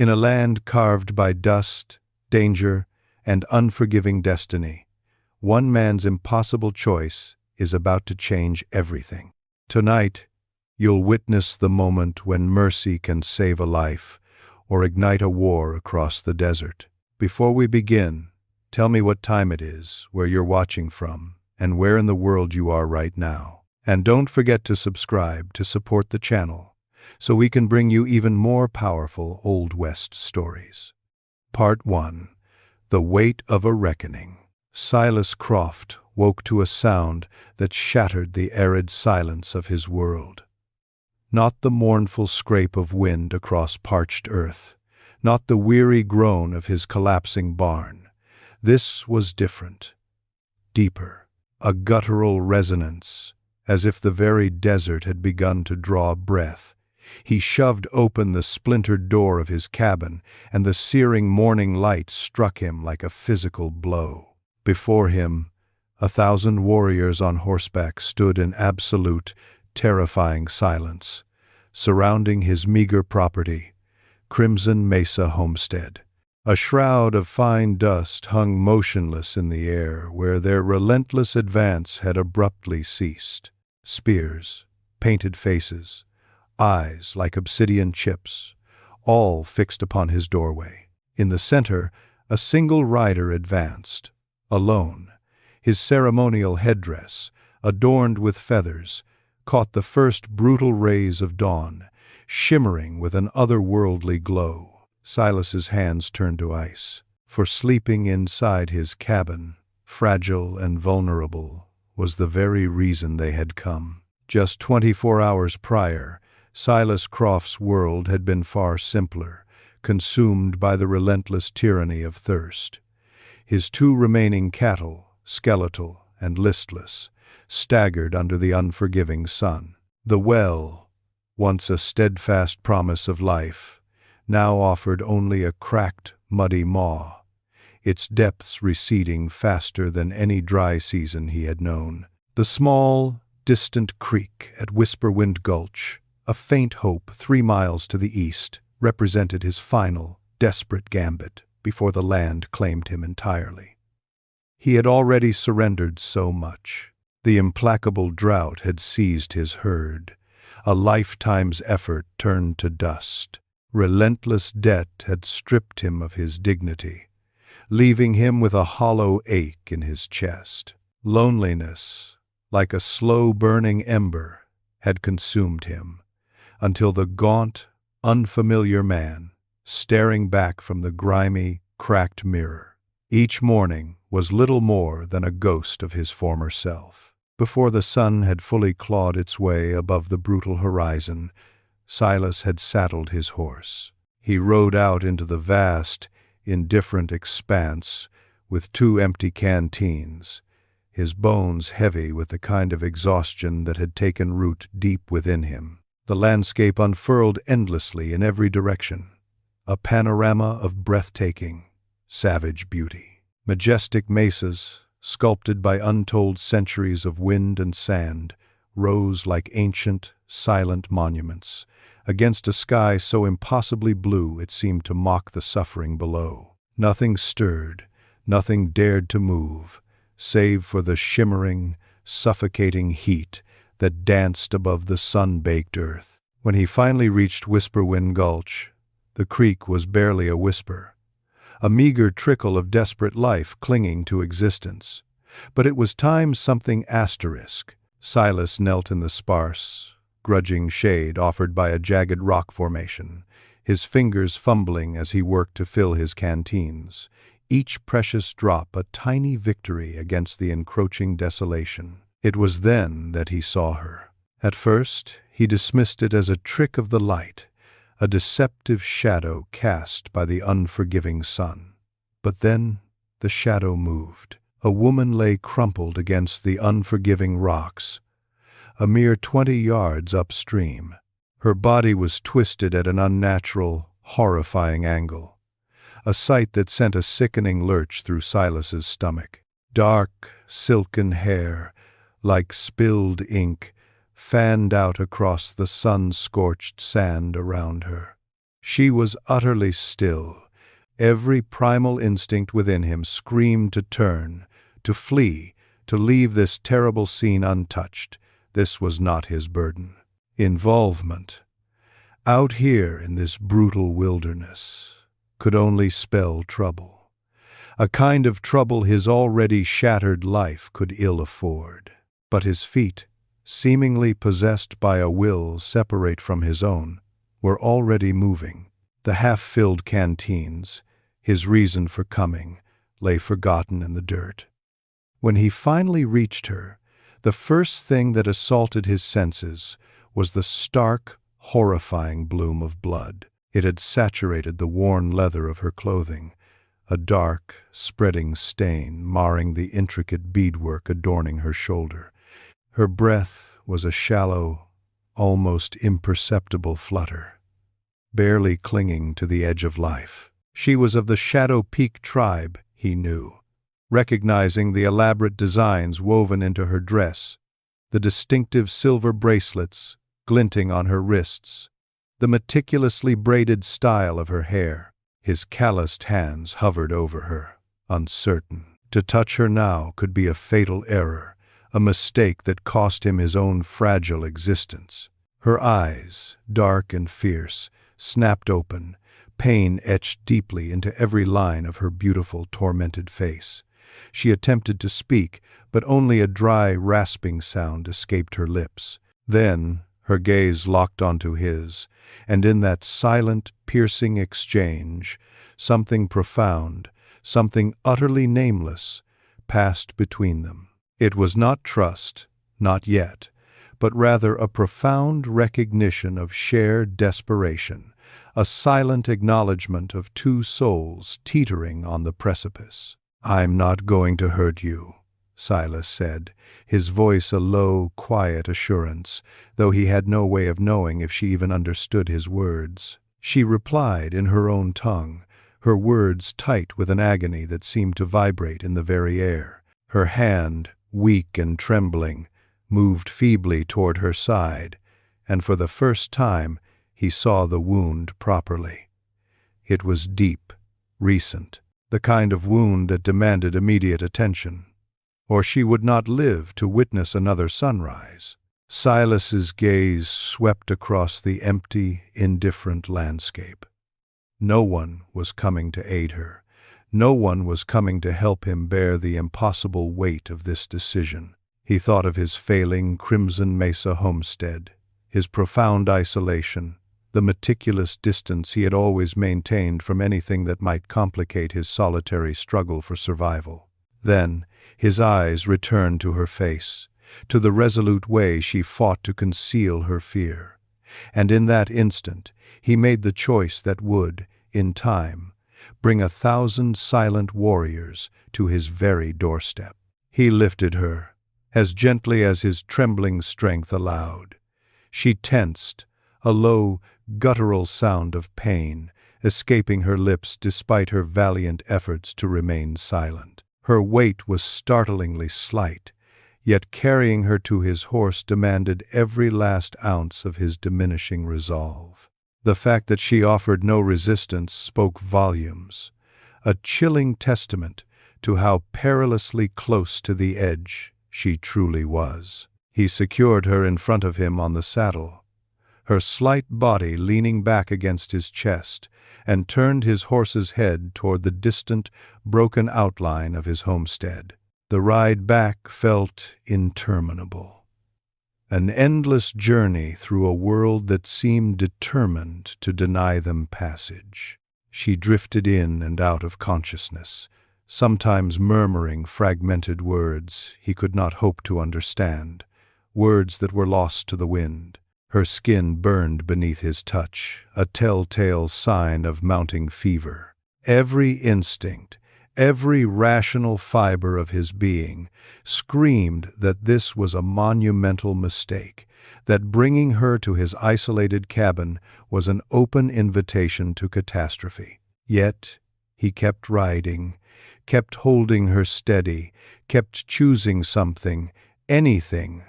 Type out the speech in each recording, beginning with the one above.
In a land carved by dust, danger, and unforgiving destiny, one man's impossible choice is about to change everything. Tonight, you'll witness the moment when mercy can save a life or ignite a war across the desert. Before we begin, tell me what time it is, where you're watching from, and where in the world you are right now. And don't forget to subscribe to support the channel, so we can bring you even more powerful Old West stories. Part 1. The Weight of a Reckoning. Silas Croft woke to a sound that shattered the arid silence of his world. Not the mournful scrape of wind across parched earth, not the weary groan of his collapsing barn. This was different, deeper, a guttural resonance, as if the very desert had begun to draw breath. He shoved open the splintered door of his cabin, and the searing morning light struck him like a physical blow. Before him, 1,000 warriors on horseback stood in absolute, terrifying silence, surrounding his meager property, crimson Mesa homestead. A shroud of fine dust hung motionless in the air where their relentless advance had abruptly ceased. Spears, painted faces, eyes like obsidian chips, all fixed upon his doorway. In the center, a single rider advanced, alone. His ceremonial headdress, adorned with feathers, caught the first brutal rays of dawn, shimmering with an otherworldly glow. Silas's hands turned to ice, for sleeping inside his cabin, fragile and vulnerable, was the very reason they had come. Just 24 hours prior, Silas Croft's world had been far simpler, consumed by the relentless tyranny of thirst. His 2 remaining cattle, skeletal and listless, staggered under the unforgiving sun. The well, once a steadfast promise of life, now offered only a cracked, muddy maw, its depths receding faster than any dry season he had known. The small, distant creek at Whisperwind Gulch, a faint hope 3 miles to the east, represented his final, desperate gambit before the land claimed him entirely. He had already surrendered so much. The implacable drought had seized his herd. A lifetime's effort turned to dust. Relentless debt had stripped him of his dignity, leaving him with a hollow ache in his chest. Loneliness, like a slow-burning ember, had consumed him, until the gaunt, unfamiliar man, staring back from the grimy, cracked mirror, each morning was little more than a ghost of his former self. Before the sun had fully clawed its way above the brutal horizon, Silas had saddled his horse. He rode out into the vast, indifferent expanse with 2 empty canteens, his bones heavy with the kind of exhaustion that had taken root deep within him. The landscape unfurled endlessly in every direction, a panorama of breathtaking, savage beauty. Majestic mesas, sculpted by untold centuries of wind and sand, rose like ancient, silent monuments, against a sky so impossibly blue it seemed to mock the suffering below. Nothing stirred, nothing dared to move, save for the shimmering, suffocating heat that danced above the sun-baked earth. When he finally reached Whisperwind Gulch, the creek was barely a whisper, a meager trickle of desperate life clinging to existence. But it was time something asterisk. Silas knelt in the sparse, grudging shade offered by a jagged rock formation, his fingers fumbling as he worked to fill his canteens, each precious drop a tiny victory against the encroaching desolation. It was then that he saw her. At first, he dismissed it as a trick of the light, a deceptive shadow cast by the unforgiving sun. But then the shadow moved. A woman lay crumpled against the unforgiving rocks, a mere 20 yards upstream. Her body was twisted at an unnatural, horrifying angle, a sight that sent a sickening lurch through Silas's stomach. Dark, silken hair, like spilled ink, fanned out across the sun-scorched sand around her. She was utterly still. Every primal instinct within him screamed to turn, to flee, to leave this terrible scene untouched. This was not his burden. Involvement, out here in this brutal wilderness, could only spell trouble. A kind of trouble his already shattered life could ill afford. But his feet, seemingly possessed by a will separate from his own, were already moving. The half-filled canteens, his reason for coming, lay forgotten in the dirt. When he finally reached her, the first thing that assaulted his senses was the stark, horrifying bloom of blood. It had saturated the worn leather of her clothing, a dark, spreading stain marring the intricate beadwork adorning her shoulder. Her breath was a shallow, almost imperceptible flutter, barely clinging to the edge of life. She was of the Shadow Peak tribe, he knew, recognizing the elaborate designs woven into her dress, the distinctive silver bracelets glinting on her wrists, the meticulously braided style of her hair. His calloused hands hovered over her, uncertain. To touch her now could be a fatal error, a mistake that cost him his own fragile existence. Her eyes, dark and fierce, snapped open, pain etched deeply into every line of her beautiful, tormented face. She attempted to speak, but only a dry, rasping sound escaped her lips. Then her gaze locked onto his, and in that silent, piercing exchange, something profound, something utterly nameless, passed between them. It was not trust, not yet, but rather a profound recognition of shared desperation, a silent acknowledgement of two souls teetering on the precipice. "I'm not going to hurt you," Silas said, his voice a low, quiet assurance, though he had no way of knowing if she even understood his words. She replied in her own tongue, her words tight with an agony that seemed to vibrate in the very air. Her hand, weak and trembling, moved feebly toward her side, and for the first time he saw the wound properly. It was deep, recent, the kind of wound that demanded immediate attention, or she would not live to witness another sunrise. Silas's gaze swept across the empty, indifferent landscape. No one was coming to aid her. No one was coming to help him bear the impossible weight of this decision. He thought of his failing Crimson Mesa homestead, his profound isolation, the meticulous distance he had always maintained from anything that might complicate his solitary struggle for survival. Then his eyes returned to her face, to the resolute way she fought to conceal her fear. And in that instant he made the choice that would, in time, bring 1,000 silent warriors to his very doorstep. He lifted her, as gently as his trembling strength allowed. She tensed, a low, guttural sound of pain escaping her lips despite her valiant efforts to remain silent. Her weight was startlingly slight, yet carrying her to his horse demanded every last ounce of his diminishing resolve. The fact that she offered no resistance spoke volumes, a chilling testament to how perilously close to the edge she truly was. He secured her in front of him on the saddle, her slight body leaning back against his chest, and turned his horse's head toward the distant, broken outline of his homestead. The ride back felt interminable. An endless journey through a world that seemed determined to deny them passage. She drifted in and out of consciousness, sometimes murmuring fragmented words he could not hope to understand, words that were lost to the wind. Her skin burned beneath his touch, a telltale sign of mounting fever. Every instinct, every rational fiber of his being screamed that this was a monumental mistake, that bringing her to his isolated cabin was an open invitation to catastrophe. Yet he kept riding, kept holding her steady, kept choosing something, anything,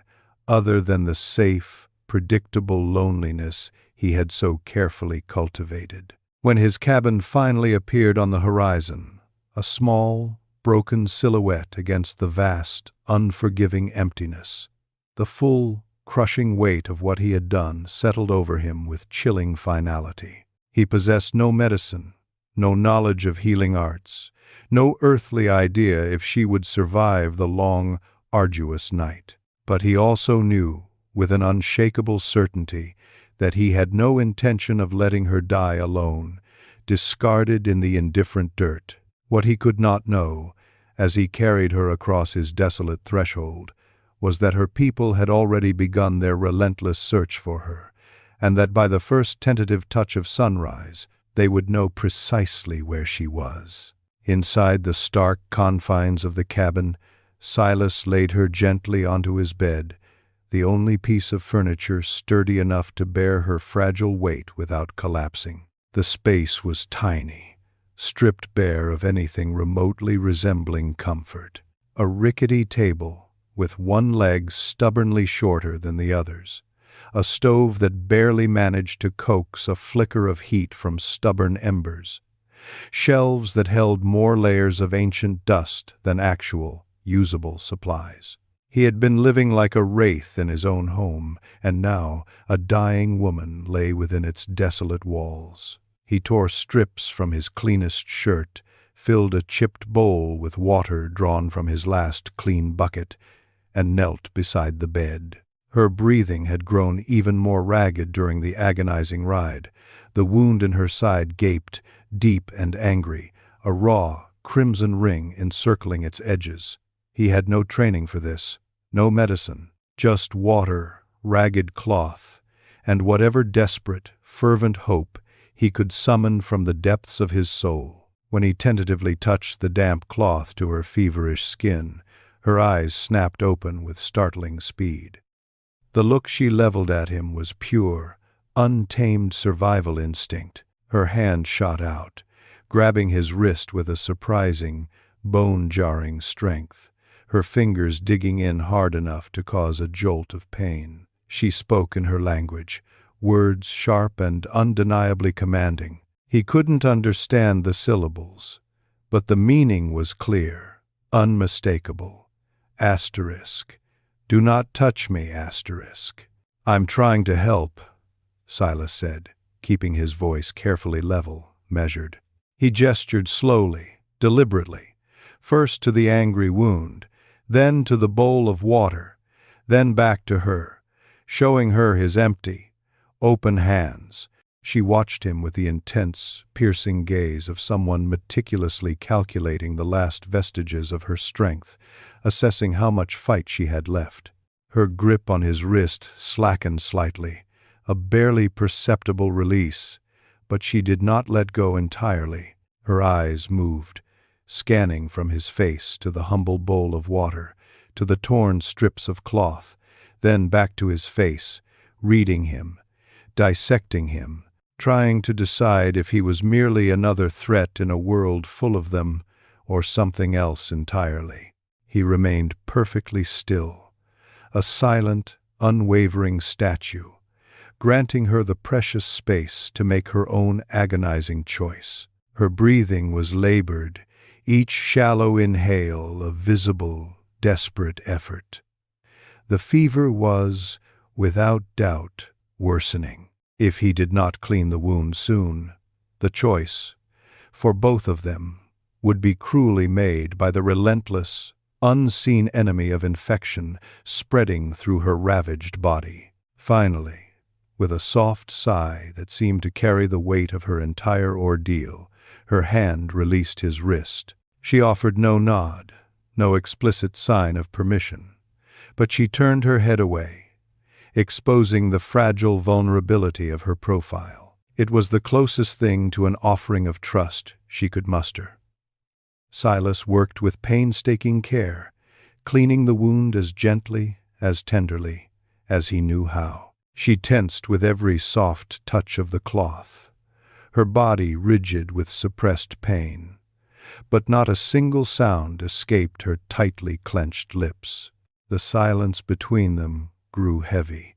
other than the safe, predictable loneliness he had so carefully cultivated. When his cabin finally appeared on the horizon, a small, broken silhouette against the vast, unforgiving emptiness, the full, crushing weight of what he had done settled over him with chilling finality. He possessed no medicine, no knowledge of healing arts, no earthly idea if she would survive the long, arduous night. But he also knew, with an unshakable certainty, that he had no intention of letting her die alone, discarded in the indifferent dirt. What he could not know, as he carried her across his desolate threshold, was that her people had already begun their relentless search for her, and that by the first tentative touch of sunrise, they would know precisely where she was. Inside the stark confines of the cabin, Silas laid her gently onto his bed, the only piece of furniture sturdy enough to bear her fragile weight without collapsing. The space was tiny, stripped bare of anything remotely resembling comfort. A rickety table, with one leg stubbornly shorter than the others, a stove that barely managed to coax a flicker of heat from stubborn embers, shelves that held more layers of ancient dust than actual, usable supplies. He had been living like a wraith in his own home, and now a dying woman lay within its desolate walls. He tore strips from his cleanest shirt, filled a chipped bowl with water drawn from his last clean bucket, and knelt beside the bed. Her breathing had grown even more ragged during the agonizing ride. The wound in her side gaped, deep and angry, a raw, crimson ring encircling its edges. He had no training for this, no medicine, just water, ragged cloth, and whatever desperate, fervent hope he could summon from the depths of his soul. When he tentatively touched the damp cloth to her feverish skin, her eyes snapped open with startling speed. The look she leveled at him was pure, untamed survival instinct. Her hand shot out, grabbing his wrist with a surprising, bone-jarring strength, her fingers digging in hard enough to cause a jolt of pain. She spoke in her language, words sharp and undeniably commanding. He couldn't understand the syllables, but the meaning was clear, unmistakable. Asterisk. Do not touch me, asterisk. I'm trying to help, Silas said, keeping his voice carefully level, measured. He gestured slowly, deliberately, first to the angry wound, then to the bowl of water, then back to her, showing her his empty, open hands. She watched him with the intense, piercing gaze of someone meticulously calculating the last vestiges of her strength, assessing how much fight she had left. Her grip on his wrist slackened slightly, a barely perceptible release, but she did not let go entirely. Her eyes moved, scanning from his face to the humble bowl of water, to the torn strips of cloth, then back to his face, reading him, dissecting him, trying to decide if he was merely another threat in a world full of them, or something else entirely. He remained perfectly still, a silent, unwavering statue, granting her the precious space to make her own agonizing choice. Her breathing was labored, each shallow inhale a visible, desperate effort. The fever was, without doubt, worsening. If he did not clean the wound soon, the choice, for both of them, would be cruelly made by the relentless, unseen enemy of infection spreading through her ravaged body. Finally, with a soft sigh that seemed to carry the weight of her entire ordeal, her hand released his wrist. She offered no nod, no explicit sign of permission, but she turned her head away, exposing the fragile vulnerability of her profile. It was the closest thing to an offering of trust she could muster. Silas worked with painstaking care, cleaning the wound as gently, as tenderly, as he knew how. She tensed with every soft touch of the cloth, her body rigid with suppressed pain, but not a single sound escaped her tightly clenched lips. The silence between them grew heavy,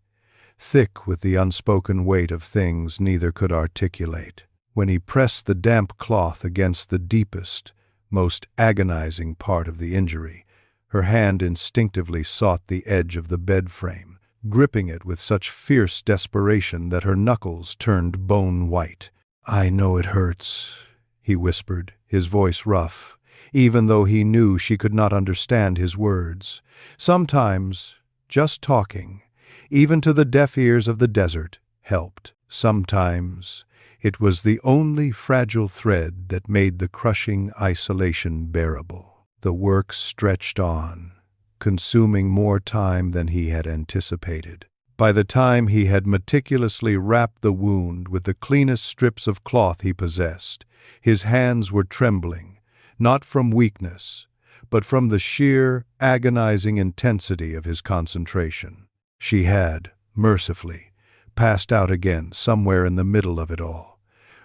thick with the unspoken weight of things neither could articulate. When he pressed the damp cloth against the deepest, most agonizing part of the injury, her hand instinctively sought the edge of the bed frame, gripping it with such fierce desperation that her knuckles turned bone white. "I know it hurts," he whispered, his voice rough, even though he knew she could not understand his words. Sometimes, just talking, even to the deaf ears of the desert, helped. Sometimes, it was the only fragile thread that made the crushing isolation bearable. The work stretched on, consuming more time than he had anticipated. By the time he had meticulously wrapped the wound with the cleanest strips of cloth he possessed, his hands were trembling, not from weakness, but from the sheer, agonizing intensity of his concentration. She had, mercifully, passed out again somewhere in the middle of it all,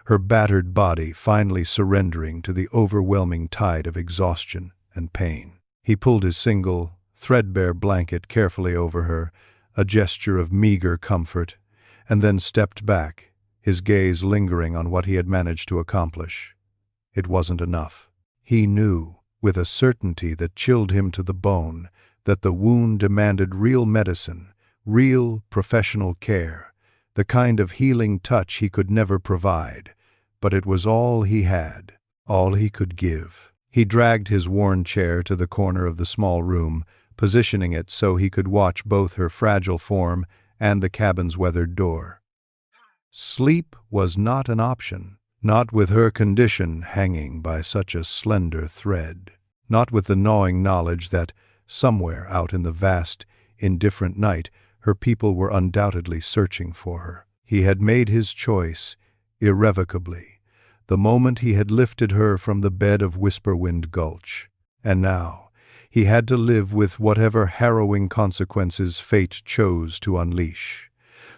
her battered body finally surrendering to the overwhelming tide of exhaustion and pain. He pulled his single, threadbare blanket carefully over her, a gesture of meager comfort, and then stepped back, his gaze lingering on what he had managed to accomplish. It wasn't enough. He knew, with a certainty that chilled him to the bone, that the wound demanded real medicine, real professional care, the kind of healing touch he could never provide, but it was all he had, all he could give. He dragged his worn chair to the corner of the small room, positioning it so he could watch both her fragile form and the cabin's weathered door. Sleep was not an option, not with her condition hanging by such a slender thread, not with the gnawing knowledge that, somewhere out in the vast, indifferent night, her people were undoubtedly searching for her. He had made his choice, irrevocably, the moment he had lifted her from the bed of Whisperwind Gulch. And now, he had to live with whatever harrowing consequences fate chose to unleash.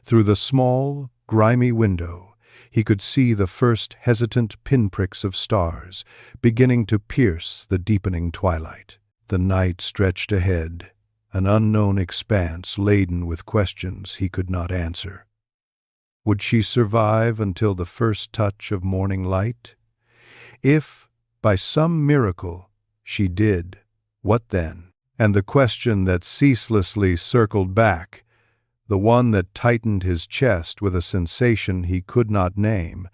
Through the small, grimy window, he could see the first hesitant pinpricks of stars beginning to pierce the deepening twilight. The night stretched ahead, an unknown expanse laden with questions he could not answer. Would she survive until the first touch of morning light? If, by some miracle, she did, what then? And the question that ceaselessly circled back, the one that tightened his chest with a sensation he could not name,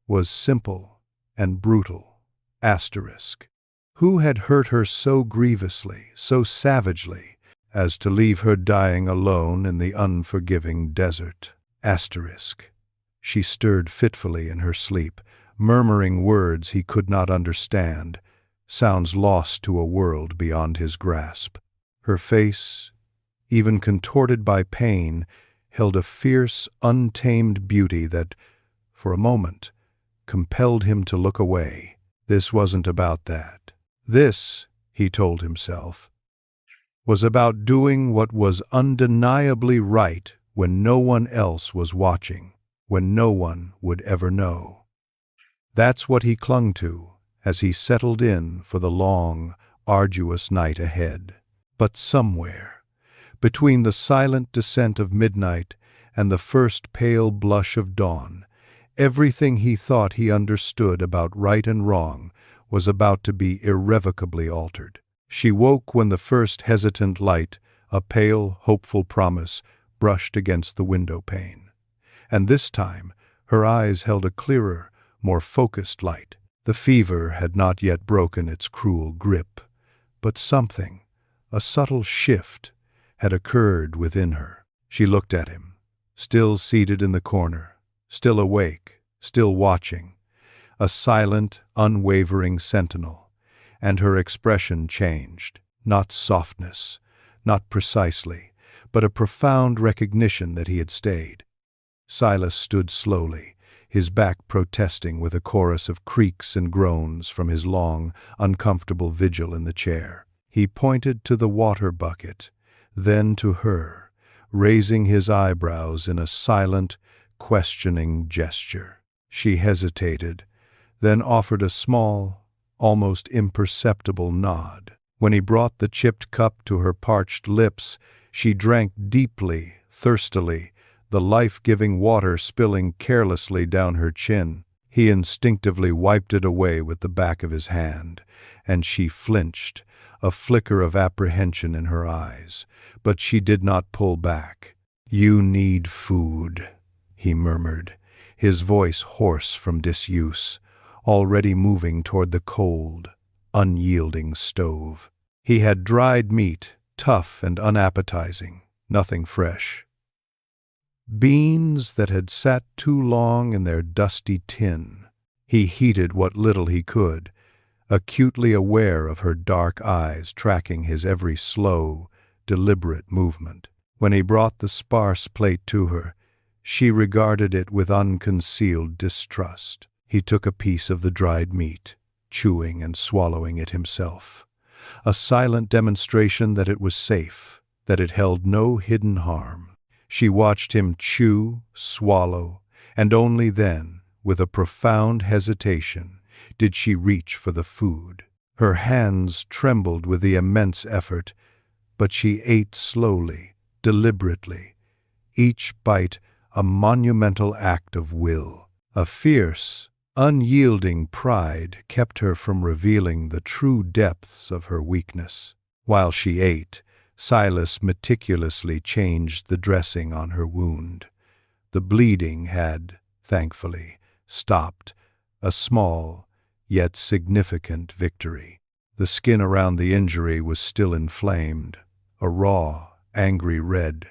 was simple and brutal. Asterisk. Who had hurt her so grievously, so savagely, as to leave her dying alone in the unforgiving desert? Asterisk. She stirred fitfully in her sleep, murmuring words he could not understand, sounds lost to a world beyond his grasp. Her face, even contorted by pain, held a fierce, untamed beauty that, for a moment, compelled him to look away. This wasn't about that. This, he told himself, was about doing what was undeniably right when no one else was watching, when no one would ever know. That's what he clung to as he settled in for the long, arduous night ahead. But somewhere, between the silent descent of midnight and the first pale blush of dawn, everything he thought he understood about right and wrong was about to be irrevocably altered. She woke when the first hesitant light, a pale, hopeful promise, brushed against the window pane. And this time, her eyes held a clearer, more focused light. The fever had not yet broken its cruel grip, but something, a subtle shift, had occurred within her. She looked at him, still seated in the corner, still awake, still watching, a silent, unwavering sentinel, and her expression changed, not softness, not precisely, but a profound recognition that he had stayed. Silas stood slowly, his back protesting with a chorus of creaks and groans from his long, uncomfortable vigil in the chair. He pointed to the water bucket, then to her, raising his eyebrows in a silent, questioning gesture. She hesitated, then offered a small, almost imperceptible nod. When he brought the chipped cup to her parched lips, she drank deeply, thirstily, the life-giving water spilling carelessly down her chin. He instinctively wiped it away with the back of his hand, and she flinched, a flicker of apprehension in her eyes, but she did not pull back. "You need food," he murmured, his voice hoarse from disuse, already moving toward the cold, unyielding stove. He had dried meat, tough and unappetizing, nothing fresh. Beans that had sat too long in their dusty tin. He heated what little he could, acutely aware of her dark eyes tracking his every slow, deliberate movement. When he brought the sparse plate to her, she regarded it with unconcealed distrust. He took a piece of the dried meat, chewing and swallowing it himself, a silent demonstration that it was safe, that it held no hidden harm. She watched him chew, swallow, and only then, with a profound hesitation, did she reach for the food. Her hands trembled with the immense effort, but she ate slowly, deliberately, each bite a monumental act of will. A fierce, unyielding pride kept her from revealing the true depths of her weakness. While she ate, Silas meticulously changed the dressing on her wound. The bleeding had, thankfully, stopped, a small, yet significant victory. The skin around the injury was still inflamed, a raw, angry red,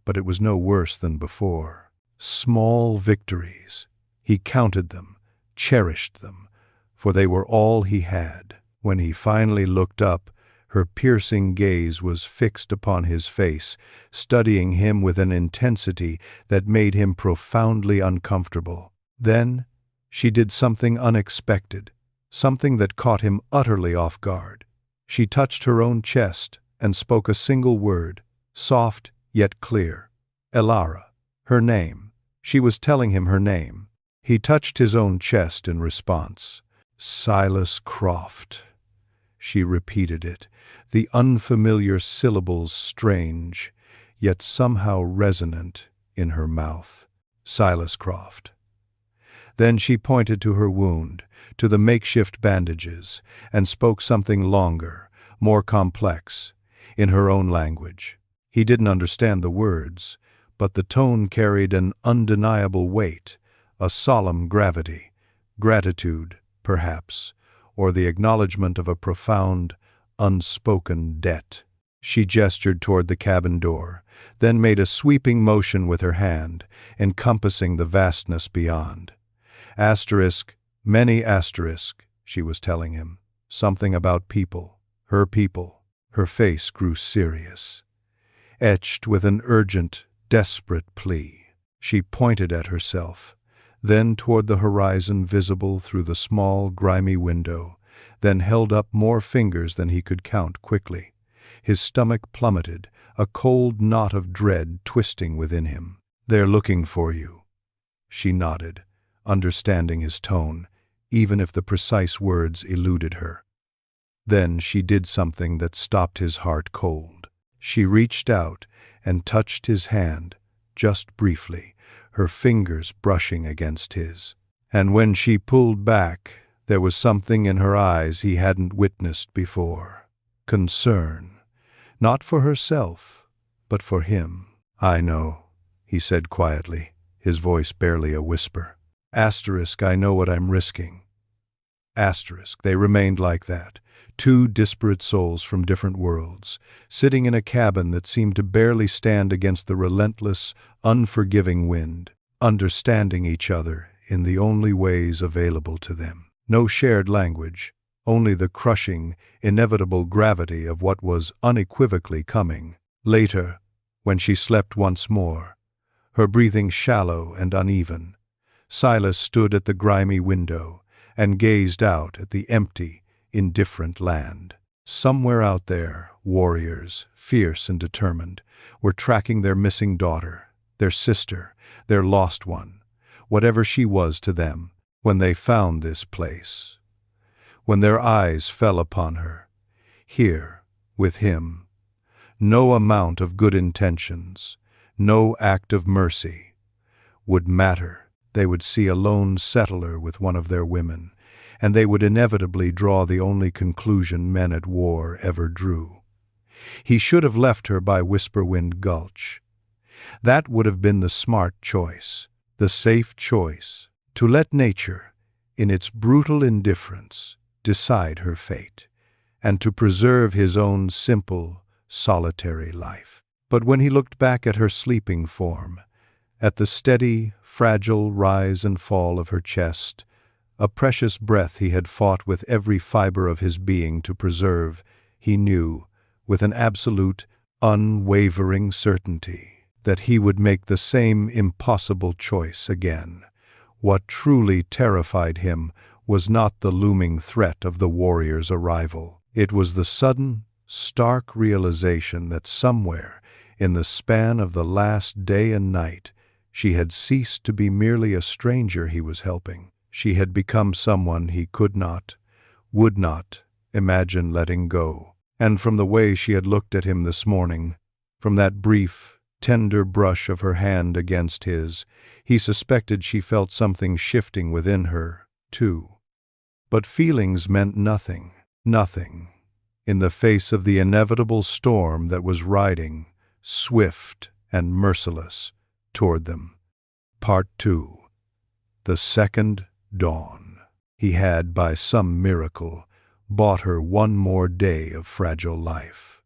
but it was no worse than before. Small victories. He counted them, cherished them, for they were all he had. When he finally looked up, her piercing gaze was fixed upon his face, studying him with an intensity that made him profoundly uncomfortable. Then she did something unexpected, something that caught him utterly off guard. She touched her own chest and spoke a single word, soft yet clear. Elara. Her name. She was telling him her name. He touched his own chest in response. "Silas Croft." She repeated it, the unfamiliar syllables strange, yet somehow resonant, in her mouth. Silas Croft. Then she pointed to her wound, to the makeshift bandages, and spoke something longer, more complex, in her own language. He didn't understand the words, but the tone carried an undeniable weight, a solemn gravity, gratitude, perhaps, or the acknowledgement of a profound, unspoken debt. She gestured toward the cabin door, then made a sweeping motion with her hand, encompassing the vastness beyond. Asterisk, many asterisk, she was telling him. Something about people, her people. Her face grew serious, etched with an urgent, desperate plea. She pointed at herself, then toward the horizon visible through the small, grimy window, then held up more fingers than he could count quickly. His stomach plummeted, a cold knot of dread twisting within him. "They're looking for you." She nodded, understanding his tone, even if the precise words eluded her. Then she did something that stopped his heart cold. She reached out and touched his hand, just briefly, her fingers brushing against his. And when she pulled back, there was something in her eyes he hadn't witnessed before. Concern. Not for herself, but for him. "I know," he said quietly, his voice barely a whisper. Asterisk, I know what I'm risking. Asterisk, they remained like that, two disparate souls from different worlds, sitting in a cabin that seemed to barely stand against the relentless, unforgiving wind, understanding each other in the only ways available to them. No shared language, only the crushing, inevitable gravity of what was unequivocally coming. Later, when she slept once more, her breathing shallow and uneven, Silas stood at the grimy window and gazed out at the empty, indifferent land. Somewhere out there, warriors, fierce and determined, were tracking their missing daughter, their sister, their lost one, whatever she was to them, when they found this place. When their eyes fell upon her, here, with him, no amount of good intentions, No act of mercy would matter. They would see a lone settler with one of their women, and they would inevitably draw the only conclusion men at war ever drew. He should have left her by Whisperwind Gulch. That would have been the smart choice, the safe choice, to let nature, in its brutal indifference, decide her fate, and to preserve his own simple, solitary life. But when he looked back at her sleeping form, at the steady, fragile rise and fall of her chest, a precious breath he had fought with every fiber of his being to preserve, he knew, with an absolute, unwavering certainty, that he would make the same impossible choice again. What truly terrified him was not the looming threat of the warrior's arrival. It was the sudden, stark realization that somewhere, in the span of the last day and night, she had ceased to be merely a stranger he was helping. She had become someone he could not, would not, imagine letting go. And from the way she had looked at him this morning, from that brief, tender brush of her hand against his, he suspected she felt something shifting within her, too. But feelings meant nothing, nothing, in the face of the inevitable storm that was riding, swift and merciless, toward them. Part 2. The second dawn. He had, by some miracle, bought her one more day of fragile life.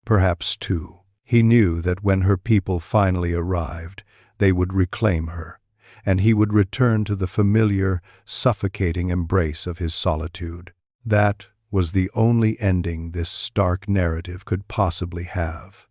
Perhaps two. He knew that when her people finally arrived, they would reclaim her, and he would return to the familiar, suffocating embrace of his solitude. That was the only ending this stark narrative could possibly have.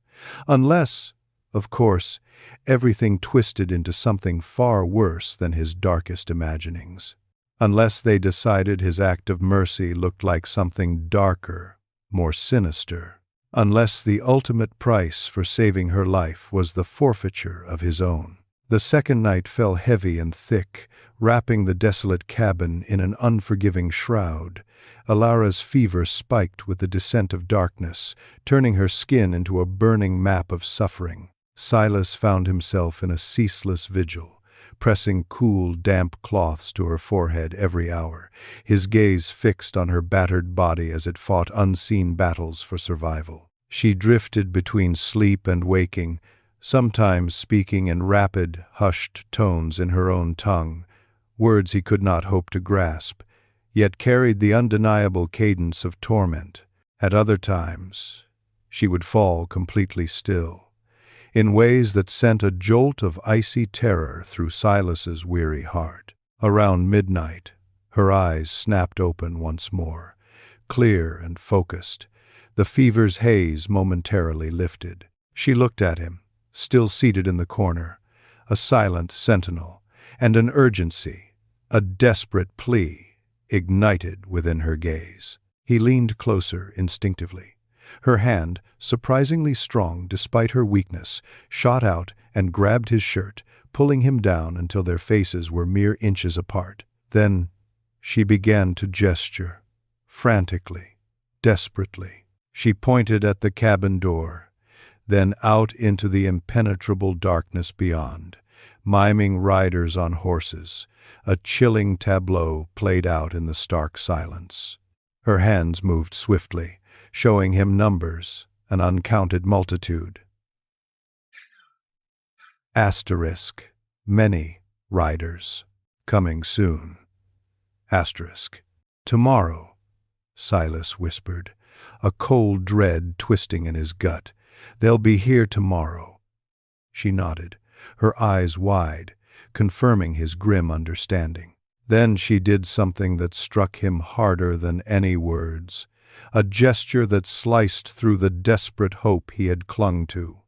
Unless, of course, everything twisted into something far worse than his darkest imaginings. Unless they decided his act of mercy looked like something darker, more sinister. Unless the ultimate price for saving her life was the forfeiture of his own. The second night fell heavy and thick, wrapping the desolate cabin in an unforgiving shroud. Alara's fever spiked with the descent of darkness, turning her skin into a burning map of suffering. Silas found himself in a ceaseless vigil, pressing cool, damp cloths to her forehead every hour, his gaze fixed on her battered body as it fought unseen battles for survival. She drifted between sleep and waking, sometimes speaking in rapid, hushed tones in her own tongue, words he could not hope to grasp, yet carried the undeniable cadence of torment. At other times, she would fall completely still, in ways that sent a jolt of icy terror through Silas's weary heart. Around midnight, her eyes snapped open once more, clear and focused. The fever's haze momentarily lifted. She looked at him, still seated in the corner, a silent sentinel, and an urgency, a desperate plea, ignited within her gaze. He leaned closer instinctively. Her hand, surprisingly strong despite her weakness, shot out and grabbed his shirt, pulling him down until their faces were mere inches apart. Then she began to gesture, frantically, desperately. She pointed at the cabin door, then out into the impenetrable darkness beyond, miming riders on horses. A chilling tableau played out in the stark silence. Her hands moved swiftly, showing him numbers, an uncounted multitude. Asterisk. Many riders. Coming soon. Asterisk. Tomorrow, Silas whispered, a cold dread twisting in his gut. They'll be here tomorrow. She nodded, her eyes wide, confirming his grim understanding. Then she did something that struck him harder than any words, a gesture that sliced through the desperate hope he had clung to.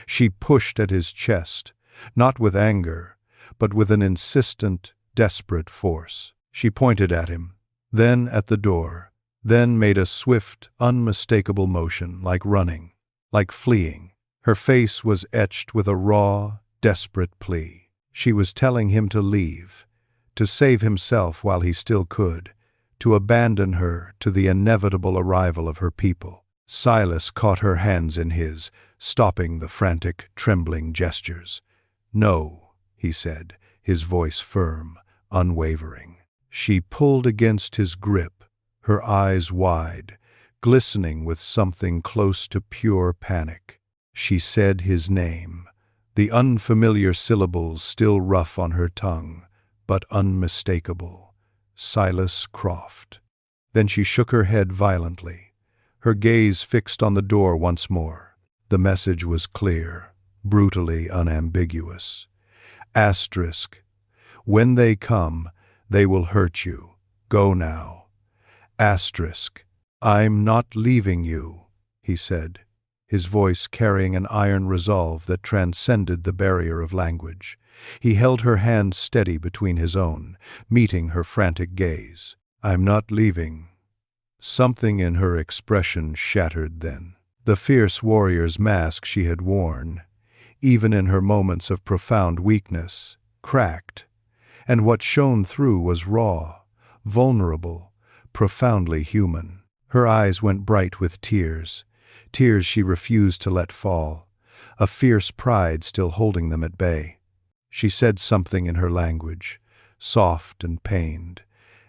She pushed at his chest, not with anger, but with an insistent, desperate force. She pointed at him, then at the door, then made a swift, unmistakable motion, like running, like fleeing. Her face was etched with a raw, desperate plea. She was telling him to leave, to save himself while he still could, to abandon her to the inevitable arrival of her people. Silas caught her hands in his, stopping the frantic, trembling gestures. "No," he said, his voice firm, unwavering. She pulled against his grip, her eyes wide, glistening with something close to pure panic. She said his name, the unfamiliar syllables still rough on her tongue, but unmistakable. Silas Croft. Then she shook her head violently, her gaze fixed on the door once more. The message was clear, brutally unambiguous. Asterisk. When they come, they will hurt you. Go now. Asterisk. I'm not leaving you, he said, his voice carrying an iron resolve that transcended the barrier of language. He held her hand steady between his own, meeting her frantic gaze. "I'm not leaving." Something in her expression shattered then. The fierce warrior's mask she had worn, even in her moments of profound weakness, cracked, and what shone through was raw, vulnerable, profoundly human. Her eyes went bright with tears, tears she refused to let fall, a fierce pride still holding them at bay. She said something in her language, soft and pained,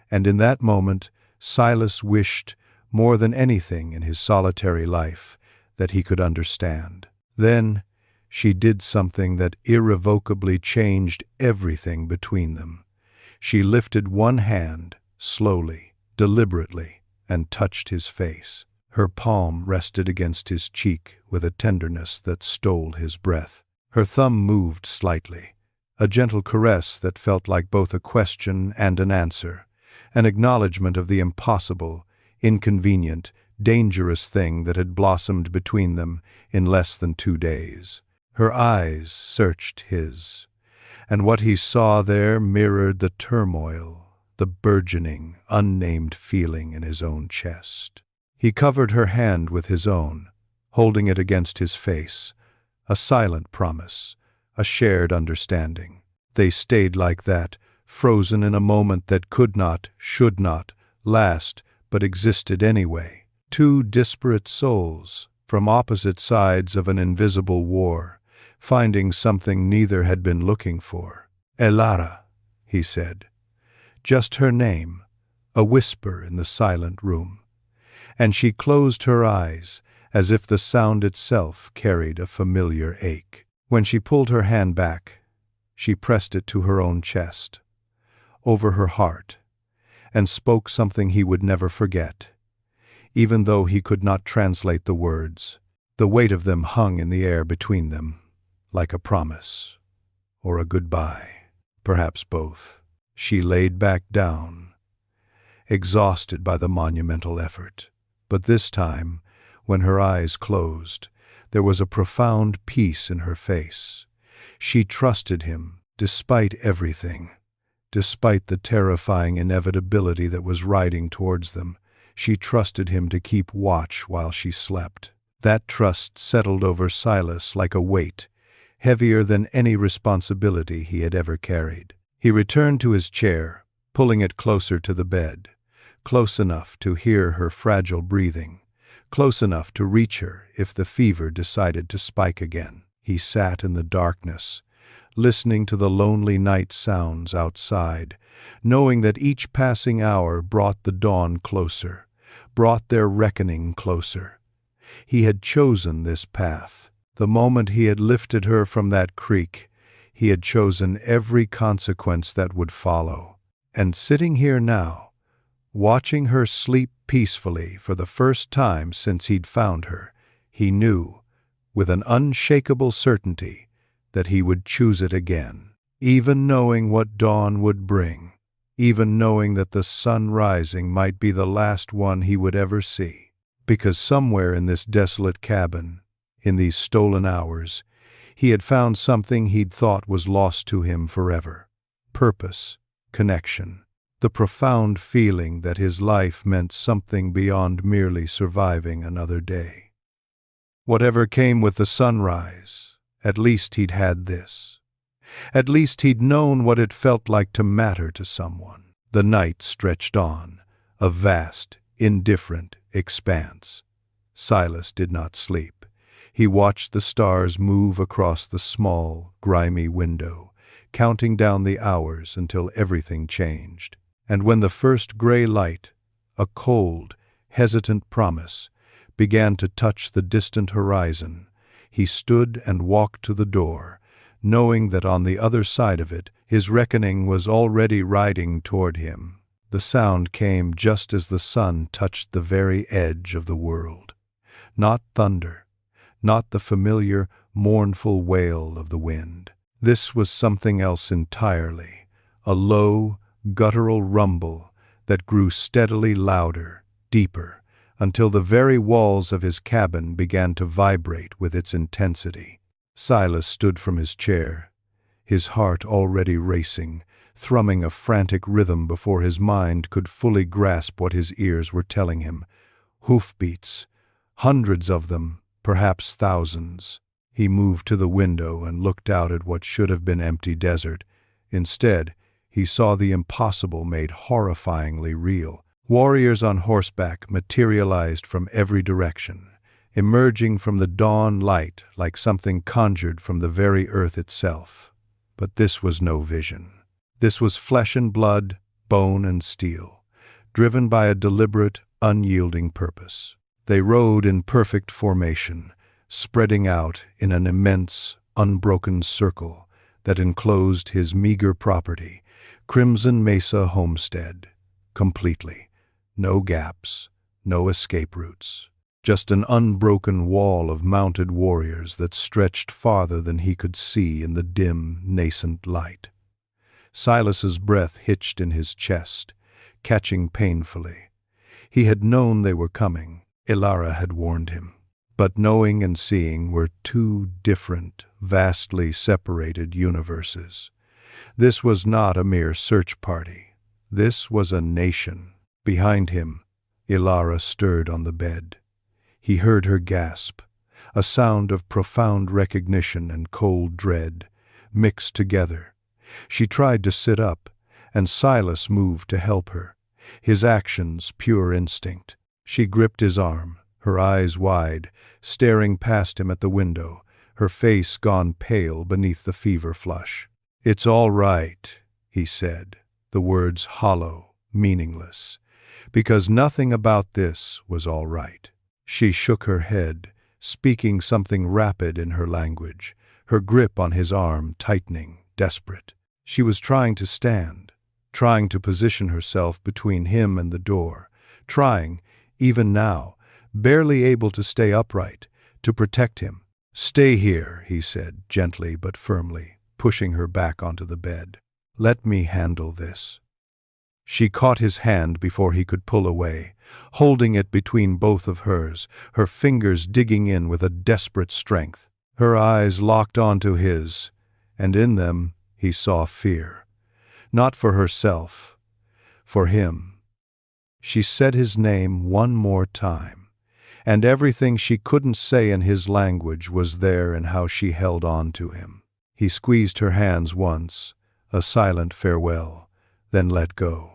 and in that moment Silas wished, more than anything in his solitary life, that he could understand. Then she did something that irrevocably changed everything between them. She lifted one hand, slowly, deliberately, and touched his face. Her palm rested against his cheek with a tenderness that stole his breath. Her thumb moved slightly, a gentle caress that felt like both a question and an answer, an acknowledgment of the impossible, inconvenient, dangerous thing that had blossomed between them in less than 2 days. Her eyes searched his, and what he saw there mirrored the turmoil, the burgeoning, unnamed feeling in his own chest. He covered her hand with his own, holding it against his face, a silent promise, a shared understanding. They stayed like that, frozen in a moment that could not, should not, last, but existed anyway. Two disparate souls, from opposite sides of an invisible war, finding something neither had been looking for. "Elara," he said. Just her name, a whisper in the silent room. And she closed her eyes, as if the sound itself carried a familiar ache. When she pulled her hand back, she pressed it to her own chest, over her heart, and spoke something he would never forget, even though he could not translate the words. The weight of them hung in the air between them, like a promise, or a goodbye, perhaps both. She laid back down, exhausted by the monumental effort. But this time, when her eyes closed, there was a profound peace in her face. She trusted him, despite everything. Despite the terrifying inevitability that was riding towards them, she trusted him to keep watch while she slept. That trust settled over Silas like a weight, heavier than any responsibility he had ever carried. He returned to his chair, pulling it closer to the bed, close enough to hear her fragile breathing, close enough to reach her if the fever decided to spike again. He sat in the darkness, listening to the lonely night sounds outside, knowing that each passing hour brought the dawn closer, brought their reckoning closer. He had chosen this path. The moment he had lifted her from that creek, he had chosen every consequence that would follow. And sitting here now, watching her sleep peacefully for the first time since he'd found her, he knew, with an unshakable certainty, that he would choose it again, even knowing what dawn would bring, even knowing that the sun rising might be the last one he would ever see. Because somewhere in this desolate cabin, in these stolen hours, he had found something he'd thought was lost to him forever. Purpose, connection, the profound feeling that his life meant something beyond merely surviving another day. Whatever came with the sunrise, at least he'd had this. At least he'd known what it felt like to matter to someone. The night stretched on, a vast, indifferent expanse. Silas did not sleep. He watched the stars move across the small, grimy window, counting down the hours until everything changed. And when the first gray light, a cold, hesitant promise, began to touch the distant horizon, he stood and walked to the door, knowing that on the other side of it, his reckoning was already riding toward him. The sound came just as the sun touched the very edge of the world. Not thunder, not the familiar, mournful wail of the wind. This was something else entirely, a low, guttural rumble that grew steadily louder, deeper, until the very walls of his cabin began to vibrate with its intensity. Silas stood from his chair, his heart already racing, thrumming a frantic rhythm before his mind could fully grasp what his ears were telling him. Hoofbeats, hundreds of them, perhaps thousands. He moved to the window and looked out at what should have been empty desert. Instead, he saw the impossible made horrifyingly real. Warriors on horseback materialized from every direction, emerging from the dawn light like something conjured from the very earth itself. But this was no vision. This was flesh and blood, bone and steel, driven by a deliberate, unyielding purpose. They rode in perfect formation, spreading out in an immense, unbroken circle that enclosed his meager property, Crimson Mesa homestead, completely. No gaps, no escape routes. Just an unbroken wall of mounted warriors that stretched farther than he could see in the dim, nascent light. Silas's breath hitched in his chest, catching painfully. He had known they were coming. Ilara had warned him. But knowing and seeing were two different, vastly separated universes. This was not a mere search party. This was a nation. Behind him, Ilara stirred on the bed. He heard her gasp, a sound of profound recognition and cold dread, mixed together. She tried to sit up, and Silas moved to help her, his actions pure instinct. She gripped his arm, her eyes wide, staring past him at the window, her face gone pale beneath the fever flush. "It's all right," he said, the words hollow, meaningless, because nothing about this was all right. She shook her head, speaking something rapid in her language, her grip on his arm tightening, desperate. She was trying to stand, trying to position herself between him and the door, trying, even now, barely able to stay upright, to protect him. "Stay here," he said, gently but firmly, pushing her back onto the bed. "Let me handle this." She caught his hand before he could pull away, holding it between both of hers, her fingers digging in with a desperate strength. Her eyes locked onto his, and in them he saw fear. Not for herself, for him. She said his name one more time, and everything she couldn't say in his language was there in how she held on to him. He squeezed her hands once, a silent farewell, then let go.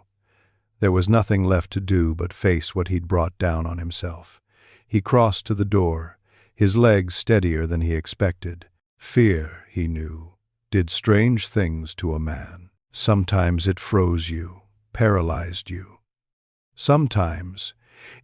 There was nothing left to do but face what he'd brought down on himself. He crossed to the door, his legs steadier than he expected. Fear, he knew, did strange things to a man. Sometimes it froze you, paralyzed you. Sometimes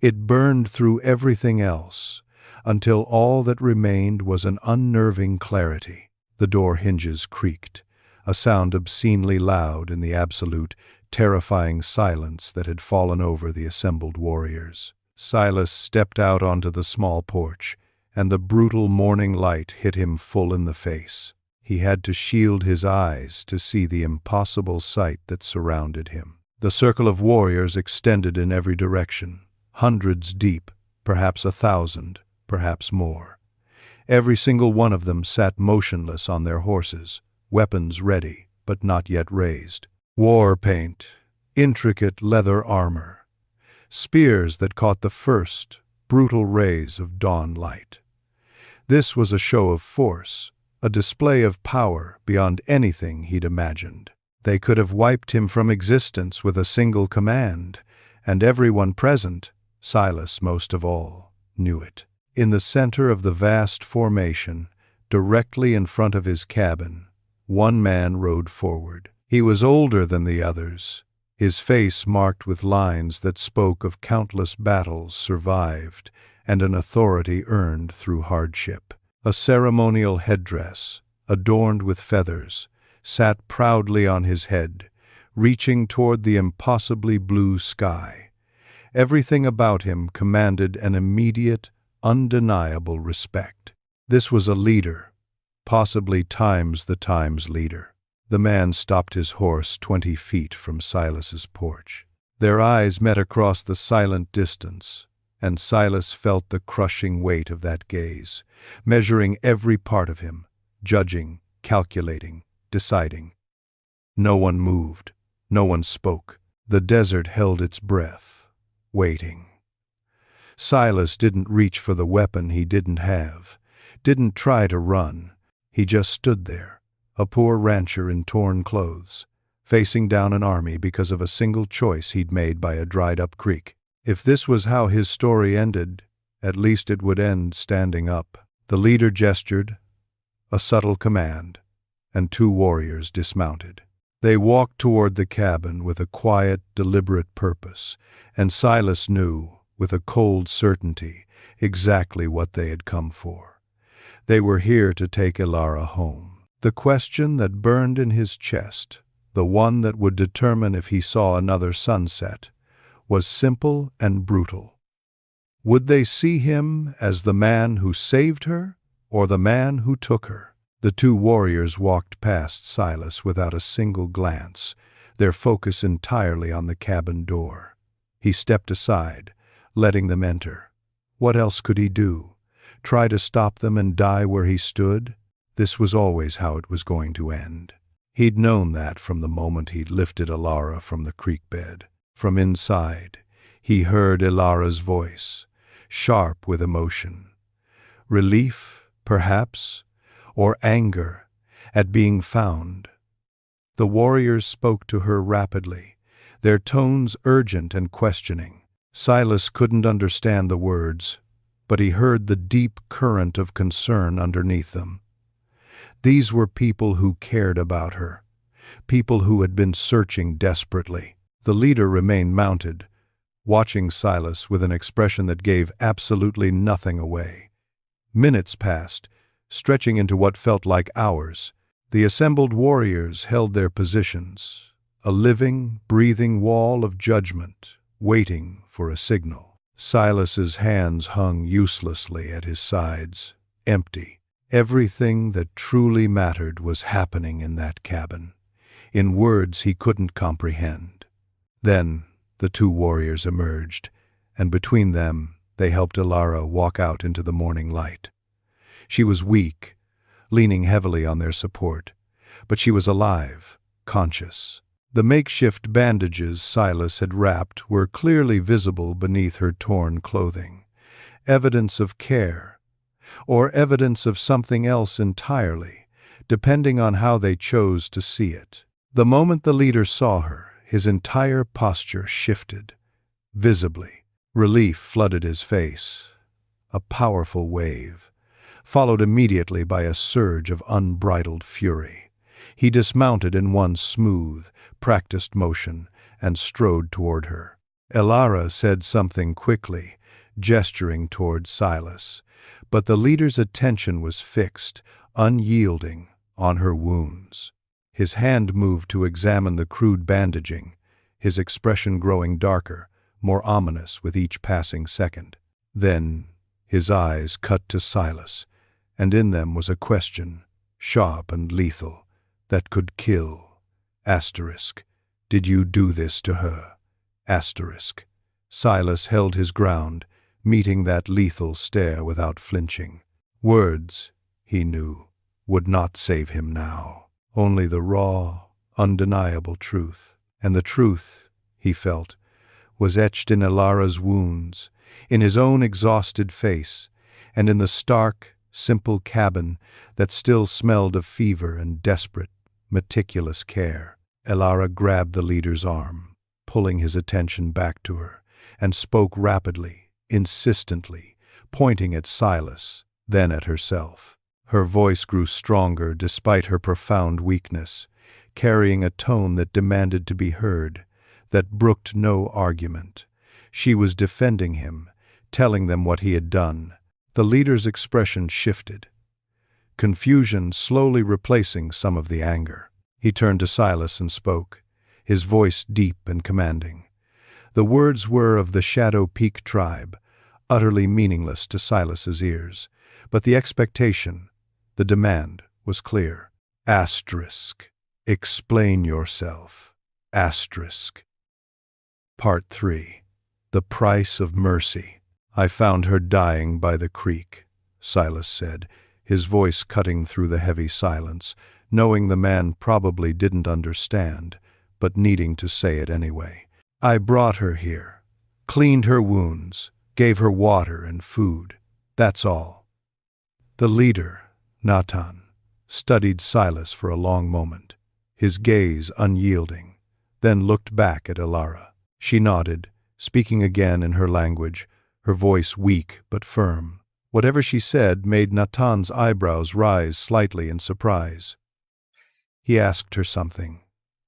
it burned through everything else, until all that remained was an unnerving clarity. The door hinges creaked, a sound obscenely loud in the absolute, terrifying silence that had fallen over the assembled warriors. Silas stepped out onto the small porch, and the brutal morning light hit him full in the face. He had to shield his eyes to see the impossible sight that surrounded him. The circle of warriors extended in every direction, hundreds deep, perhaps 1,000, perhaps more. Every single one of them sat motionless on their horses, weapons ready, but not yet raised. War paint, intricate leather armor, spears that caught the first, brutal rays of dawn light. This was a show of force, a display of power beyond anything he'd imagined. They could have wiped him from existence with a single command, and everyone present, Silas most of all, knew it. In the center of the vast formation, directly in front of his cabin, one man rode forward. He was older than the others, his face marked with lines that spoke of countless battles survived and an authority earned through hardship. A ceremonial headdress, adorned with feathers, sat proudly on his head, reaching toward the impossibly blue sky. Everything about him commanded an immediate, undeniable respect. This was a leader, possibly times the times leader. The man stopped his horse 20 feet from Silas's porch. Their eyes met across the silent distance, and Silas felt the crushing weight of that gaze, measuring every part of him, judging, calculating, deciding. No one moved, no one spoke. The desert held its breath, waiting. Silas didn't reach for the weapon he didn't have, didn't try to run. He just stood there, a poor rancher in torn clothes, facing down an army because of a single choice he'd made by a dried-up creek. If this was how his story ended, at least it would end standing up. The leader gestured, a subtle command, and 2 warriors dismounted. They walked toward the cabin with a quiet, deliberate purpose, and Silas knew, with a cold certainty, exactly what they had come for. They were here to take Elara home. The question that burned in his chest, the one that would determine if he saw another sunset, was simple and brutal. Would they see him as the man who saved her, or the man who took her? The 2 warriors walked past Silas without a single glance, their focus entirely on the cabin door. He stepped aside, letting them enter. What else could he do? Try to stop them and die where he stood? This was always how it was going to end. He'd known that from the moment he'd lifted Elara from the creek bed. From inside, he heard Elara's voice, sharp with emotion. Relief, perhaps, or anger at being found. The warriors spoke to her rapidly, their tones urgent and questioning. Silas couldn't understand the words, but he heard the deep current of concern underneath them. These were people who cared about her, people who had been searching desperately. The leader remained mounted, watching Silas with an expression that gave absolutely nothing away. Minutes passed, stretching into what felt like hours. The assembled warriors held their positions, a living, breathing wall of judgment, waiting for a signal. Silas's hands hung uselessly at his sides, empty. Everything that truly mattered was happening in that cabin, in words he couldn't comprehend. Then the 2 warriors emerged, and between them they helped Elara walk out into the morning light. She was weak, leaning heavily on their support, but she was alive, conscious. The makeshift bandages Silas had wrapped were clearly visible beneath her torn clothing, evidence of care, or evidence of something else entirely, depending on how they chose to see it. The moment the leader saw her, his entire posture shifted, visibly. Relief flooded his face, a powerful wave, followed immediately by a surge of unbridled fury. He dismounted in one smooth, practiced motion and strode toward her. Elara said something quickly, gesturing toward Silas, but the leader's attention was fixed, unyielding, on her wounds. His hand moved to examine the crude bandaging, his expression growing darker, more ominous with each passing second. Then his eyes cut to Silas, and in them was a question, sharp and lethal, that could kill. Asterisk. Did you do this to her? Asterisk. Silas held his ground, meeting that lethal stare without flinching. Words, he knew, would not save him now. Only the raw, undeniable truth. And the truth, he felt, was etched in Elara's wounds, in his own exhausted face, and in the stark, simple cabin that still smelled of fever and desperate, meticulous care. Elara grabbed the leader's arm, pulling his attention back to her, and spoke rapidly, insistently, pointing at Silas, then at herself. Her voice grew stronger despite her profound weakness, carrying a tone that demanded to be heard, that brooked no argument. She was defending him, telling them what he had done. The leader's expression shifted, confusion slowly replacing some of the anger. He turned to Silas and spoke, his voice deep and commanding. The words were of the Shadow Peak tribe, utterly meaningless to Silas's ears, but the expectation, the demand, was clear. Asterisk. Explain yourself. Asterisk. Part 3. The Price of Mercy. I found her dying by the creek, Silas said, his voice cutting through the heavy silence, knowing the man probably didn't understand, but needing to say it anyway. I brought her here, cleaned her wounds, gave her water and food. That's all. The leader, Natan, studied Silas for a long moment, his gaze unyielding, then looked back at Elara. She nodded, speaking again in her language, her voice weak but firm. Whatever she said made Natan's eyebrows rise slightly in surprise. He asked her something,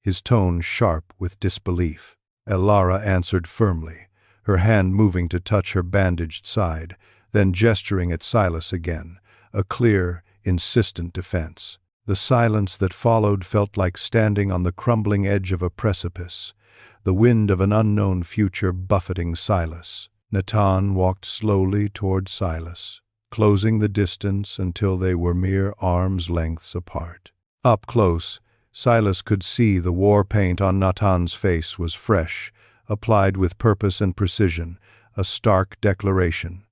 his tone sharp with disbelief. Elara answered firmly, her hand moving to touch her bandaged side, then gesturing at Silas again, a clear, insistent defense. The silence that followed felt like standing on the crumbling edge of a precipice, the wind of an unknown future buffeting Silas. Natan walked slowly toward Silas, closing the distance until they were mere arm's lengths apart. Up close, Silas could see the war paint on Natan's face was fresh, applied with purpose and precision, a stark declaration.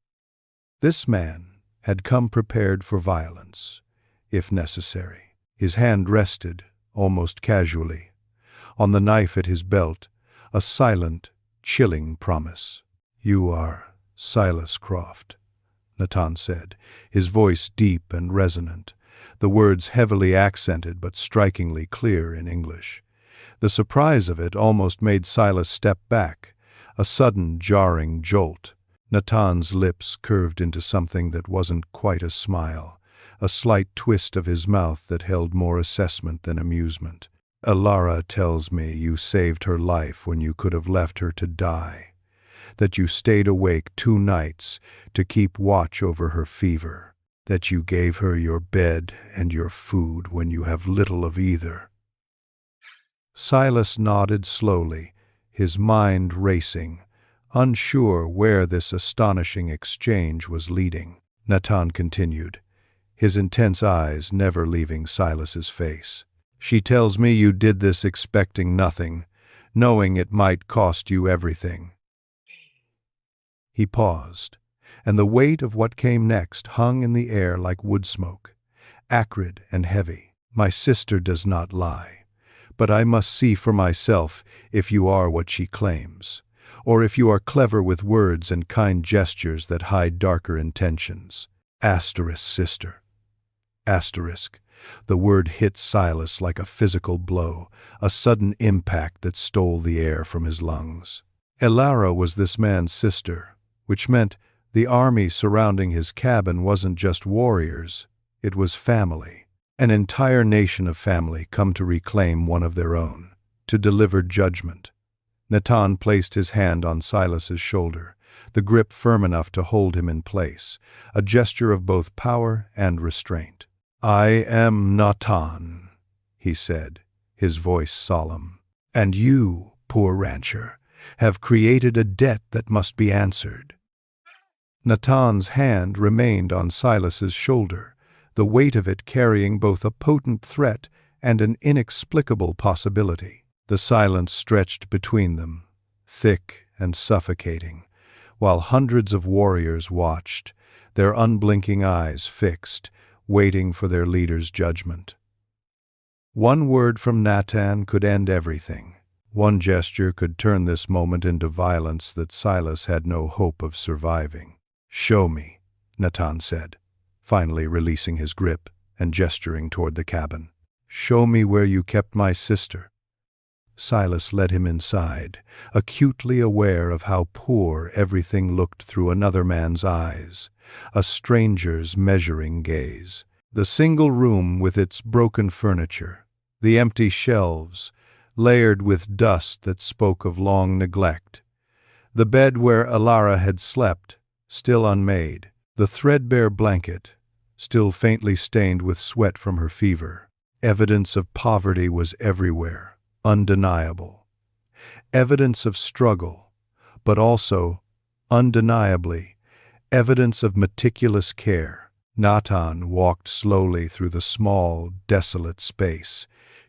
This man had come prepared for violence, if necessary. His hand rested, almost casually, on the knife at his belt, a silent, chilling promise. "You are Silas Croft," Natan said, his voice deep and resonant, the words heavily accented but strikingly clear in English. The surprise of it almost made Silas step back, a sudden jarring jolt. Natan's lips curved into something that wasn't quite a smile, a slight twist of his mouth that held more assessment than amusement. "Elara tells me you saved her life when you could have left her to die, that you stayed awake 2 nights to keep watch over her fever, that you gave her your bed and your food when you have little of either." Silas nodded slowly, his mind racing, unsure where this astonishing exchange was leading. Natan continued, his intense eyes never leaving Silas's face. "She tells me you did this expecting nothing, knowing it might cost you everything." He paused, and the weight of what came next hung in the air like wood smoke, acrid and heavy. "My sister does not lie, but I must see for myself if you are what she claims, or if you are clever with words and kind gestures that hide darker intentions." Asterisk sister. Asterisk. The word hit Silas like a physical blow, a sudden impact that stole the air from his lungs. Elara was this man's sister, which meant the army surrounding his cabin wasn't just warriors, it was family. An entire nation of family come to reclaim one of their own, to deliver judgment. Natan placed his hand on Silas's shoulder, the grip firm enough to hold him in place, a gesture of both power and restraint. "I am Natan," he said, his voice solemn, "and you, poor rancher, have created a debt that must be answered." Natan's hand remained on Silas's shoulder, the weight of it carrying both a potent threat and an inexplicable possibility. The silence stretched between them, thick and suffocating, while hundreds of warriors watched, their unblinking eyes fixed, waiting for their leader's judgment. One word from Natan could end everything. One gesture could turn this moment into violence that Silas had no hope of surviving. "Show me," Natan said, finally releasing his grip and gesturing toward the cabin. "Show me where you kept my sister." Silas led him inside, acutely aware of how poor everything looked through another man's eyes, a stranger's measuring gaze. The single room with its broken furniture, the empty shelves, layered with dust that spoke of long neglect, the bed where Alara had slept, still unmade, the threadbare blanket, still faintly stained with sweat from her fever. Evidence of poverty was everywhere, undeniable. Evidence of struggle, but also, undeniably, evidence of meticulous care. Natan walked slowly through the small, desolate space,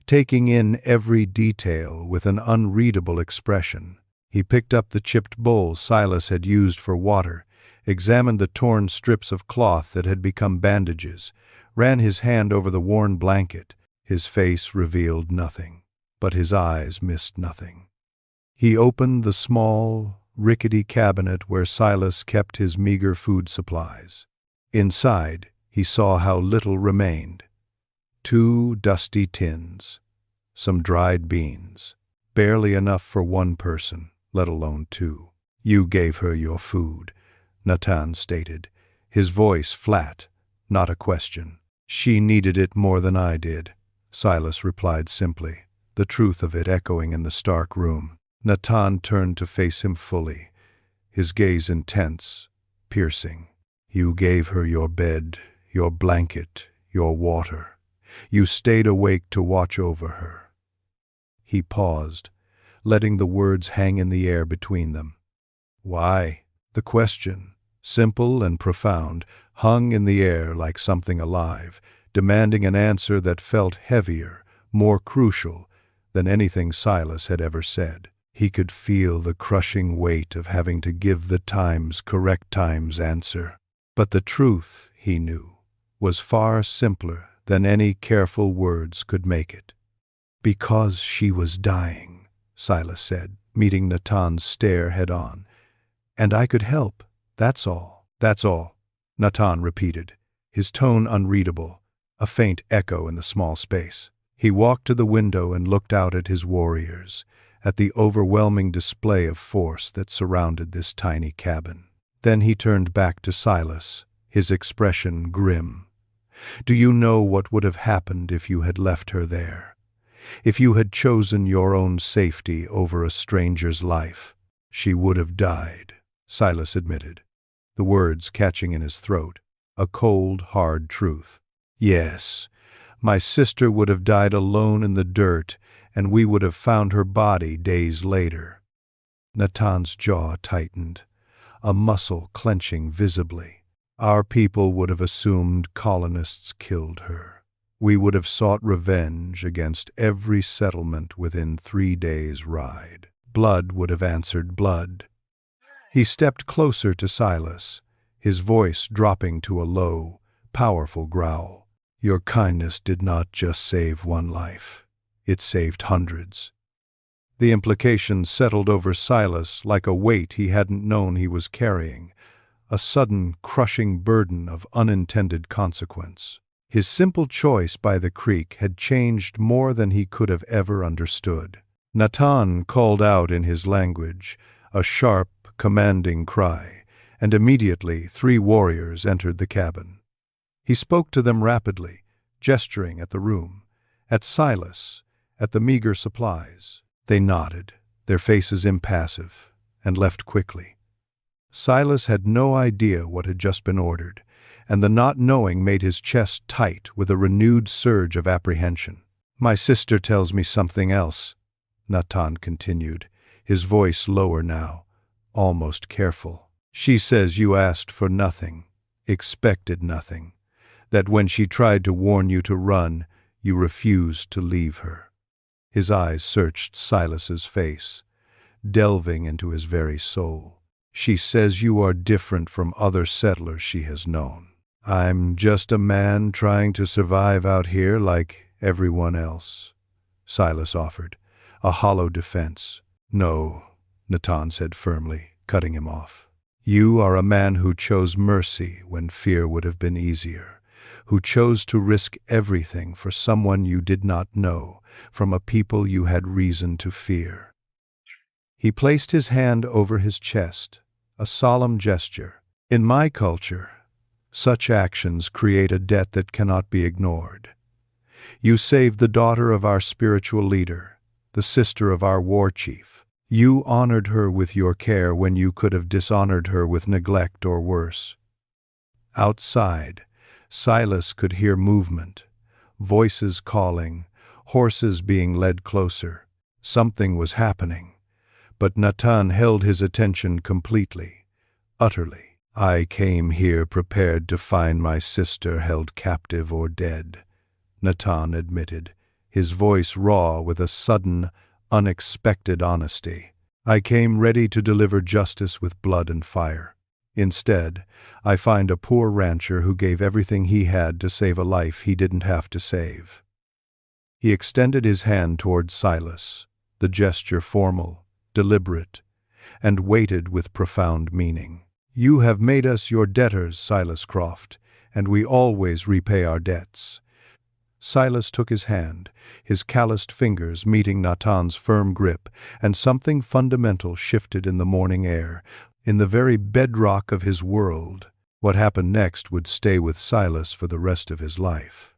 taking in every detail with an unreadable expression. He picked up the chipped bowl Silas had used for water, examined the torn strips of cloth that had become bandages, ran his hand over the worn blanket. His face revealed nothing, but his eyes missed nothing. He opened the small, rickety cabinet where Silas kept his meager food supplies. Inside, he saw how little remained. 2 dusty tins, some dried beans, barely enough for one person, let alone 2. "You gave her your food," Natan stated, his voice flat, not a question. "She needed it more than I did," Silas replied simply, the truth of it echoing in the stark room. Natan turned to face him fully, his gaze intense, piercing. "You gave her your bed, your blanket, your water. You stayed awake to watch over her." He paused, letting the words hang in the air between them. Why? The question, simple and profound, hung in the air like something alive, demanding an answer that felt heavier, more crucial than anything Silas had ever said. He could feel the crushing weight of having to give the correct time's answer. But the truth, he knew, was far simpler than any careful words could make it. "Because she was dying," Silas said, meeting Natan's stare head-on. "And I could help, that's all." "That's all," Natan repeated, his tone unreadable, a faint echo in the small space. He walked to the window and looked out at his warriors, at the overwhelming display of force that surrounded this tiny cabin. Then he turned back to Silas, his expression grim. "Do you know what would have happened if you had left her there? If you had chosen your own safety over a stranger's life?" "She would have died," Silas admitted, the words catching in his throat, a cold, hard truth. "Yes, my sister would have died alone in the dirt, and we would have found her body days later." Natan's jaw tightened, a muscle clenching visibly. "Our people would have assumed colonists killed her. We would have sought revenge against every settlement within 3 days' ride. Blood would have answered blood." He stepped closer to Silas, his voice dropping to a low, powerful growl. "Your kindness did not just save one life. It saved hundreds." The implications settled over Silas like a weight he hadn't known he was carrying, a sudden, crushing burden of unintended consequence. His simple choice by the creek had changed more than he could have ever understood. Natan called out in his language, a sharp, commanding cry, and immediately 3 warriors entered the cabin. He spoke to them rapidly, gesturing at the room, at Silas, at the meager supplies. They nodded, their faces impassive, and left quickly. Silas had no idea what had just been ordered, and the not knowing made his chest tight with a renewed surge of apprehension. "My sister tells me something else," Natan continued, his voice lower now, almost careful. "She says you asked for nothing, expected nothing, that when she tried to warn you to run, you refused to leave her." His eyes searched Silas's face, delving into his very soul. "She says you are different from other settlers she has known." "I'm just a man trying to survive out here like everyone else," Silas offered, a hollow defense. "No," Natan said firmly, cutting him off. "You are a man who chose mercy when fear would have been easier, who chose to risk everything for someone you did not know, from a people you had reason to fear. He placed his hand over his chest, a solemn gesture. In my culture, such actions create a debt that cannot be ignored. You saved the daughter of our spiritual leader, the sister of our war chief. You honored her with your care when you could have dishonored her with neglect or worse. Outside, Silas could hear movement, voices calling, horses being led closer. Something was happening, but Natan held his attention completely, utterly. I came here prepared to find my sister held captive or dead, Natan admitted, his voice raw with a sudden, unexpected honesty. I came ready to deliver justice with blood and fire. Instead, I find a poor rancher who gave everything he had to save a life he didn't have to save. He extended his hand toward Silas, the gesture formal, deliberate, and weighted with profound meaning. You have made us your debtors, Silas Croft, and we always repay our debts. Silas took his hand, his calloused fingers meeting Natan's firm grip, and something fundamental shifted in the morning air, in the very bedrock of his world. What happened next would stay with Silas for the rest of his life.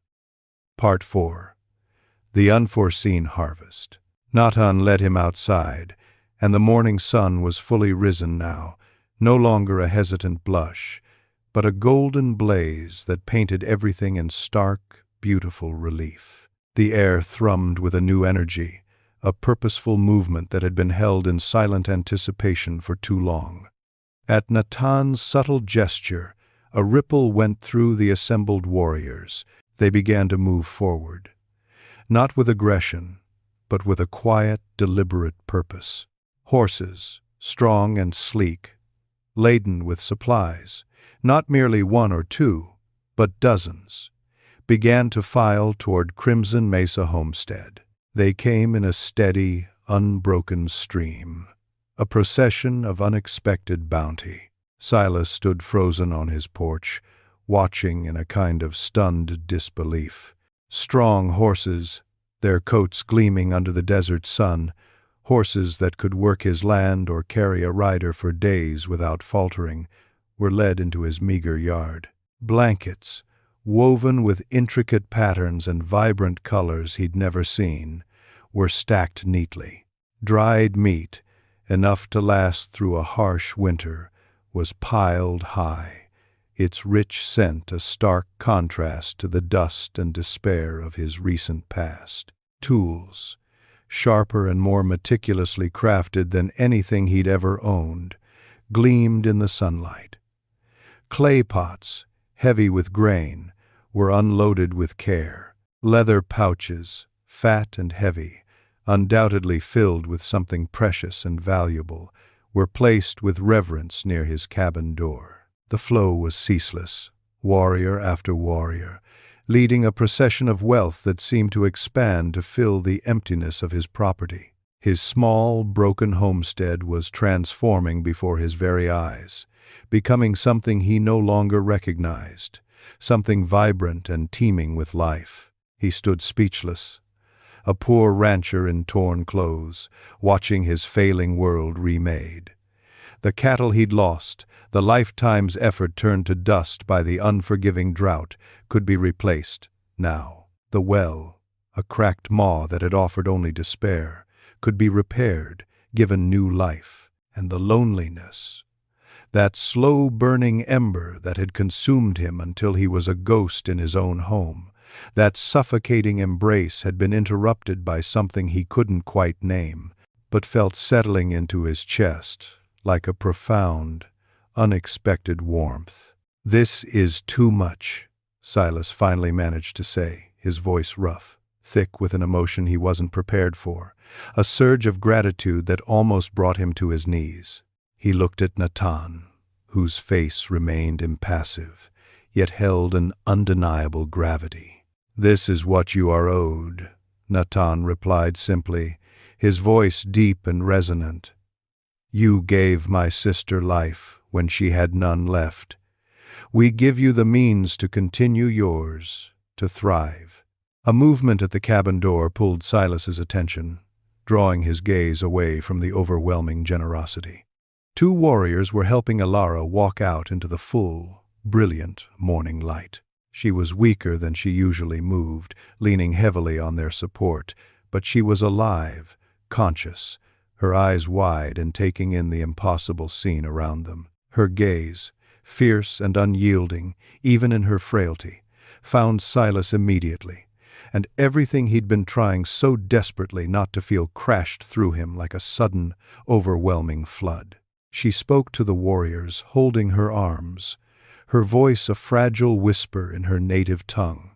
Part 4. The Unforeseen Harvest. Natan led him outside, and the morning sun was fully risen now, no longer a hesitant blush, but a golden blaze that painted everything in stark, beautiful relief. The air thrummed with a new energy, a purposeful movement that had been held in silent anticipation for too long. At Natan's subtle gesture, a ripple went through the assembled warriors. They began to move forward, not with aggression, but with a quiet, deliberate purpose. Horses, strong and sleek, laden with supplies, not merely one or two, but dozens, began to file toward Crimson Mesa homestead. They came in a steady, unbroken stream, a procession of unexpected bounty. Silas stood frozen on his porch, watching in a kind of stunned disbelief. Strong horses, their coats gleaming under the desert sun, horses that could work his land or carry a rider for days without faltering, were led into his meager yard. Blankets, woven with intricate patterns and vibrant colors he'd never seen, were stacked neatly. Dried meat, enough to last through a harsh winter, was piled high, its rich scent a stark contrast to the dust and despair of his recent past. Tools, sharper and more meticulously crafted than anything he'd ever owned, gleamed in the sunlight. Clay pots, heavy with grain, were unloaded with care. Leather pouches, fat and heavy, undoubtedly filled with something precious and valuable, were placed with reverence near his cabin door. The flow was ceaseless, warrior after warrior, leading a procession of wealth that seemed to expand to fill the emptiness of his property. His small, broken homestead was transforming before his very eyes, becoming something he no longer recognized, something vibrant and teeming with life. He stood speechless, a poor rancher in torn clothes, watching his failing world remade. The cattle he'd lost, the lifetime's effort turned to dust by the unforgiving drought, could be replaced. Now, the well, a cracked maw that had offered only despair, could be repaired, given new life. And the loneliness, that slow-burning ember that had consumed him until he was a ghost in his own home, that suffocating embrace had been interrupted by something he couldn't quite name, but felt settling into his chest like a profound, unexpected warmth. "This is too much," Silas finally managed to say, his voice rough, thick with an emotion he wasn't prepared for, a surge of gratitude that almost brought him to his knees. He looked at Natan, whose face remained impassive, yet held an undeniable gravity. "This is what you are owed," Natan replied simply, his voice deep and resonant. "You gave my sister life when she had none left. We give you the means to continue yours, to thrive. A movement at the cabin door pulled Silas's attention, drawing his gaze away from the overwhelming generosity. Two warriors were helping Alara walk out into the full, brilliant morning light. She was weaker than she usually moved, leaning heavily on their support, but she was alive, conscious, her eyes wide and taking in the impossible scene around them. Her gaze, fierce and unyielding, even in her frailty, found Silas immediately, and everything he'd been trying so desperately not to feel crashed through him like a sudden, overwhelming flood. She spoke to the warriors, holding her arms, her voice a fragile whisper in her native tongue,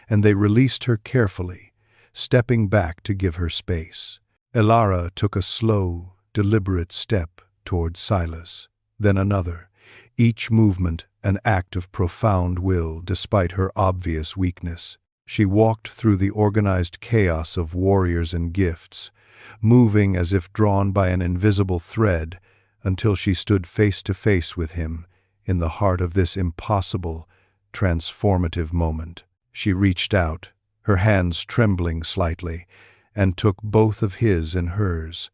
and they released her carefully, stepping back to give her space. Alara took a slow, deliberate step toward Silas, then another, each movement an act of profound will despite her obvious weakness. She walked through the organized chaos of warriors and gifts, moving as if drawn by an invisible thread, until she stood face to face with him in the heart of this impossible, transformative moment. She reached out, her hands trembling slightly, and took both of his in hers.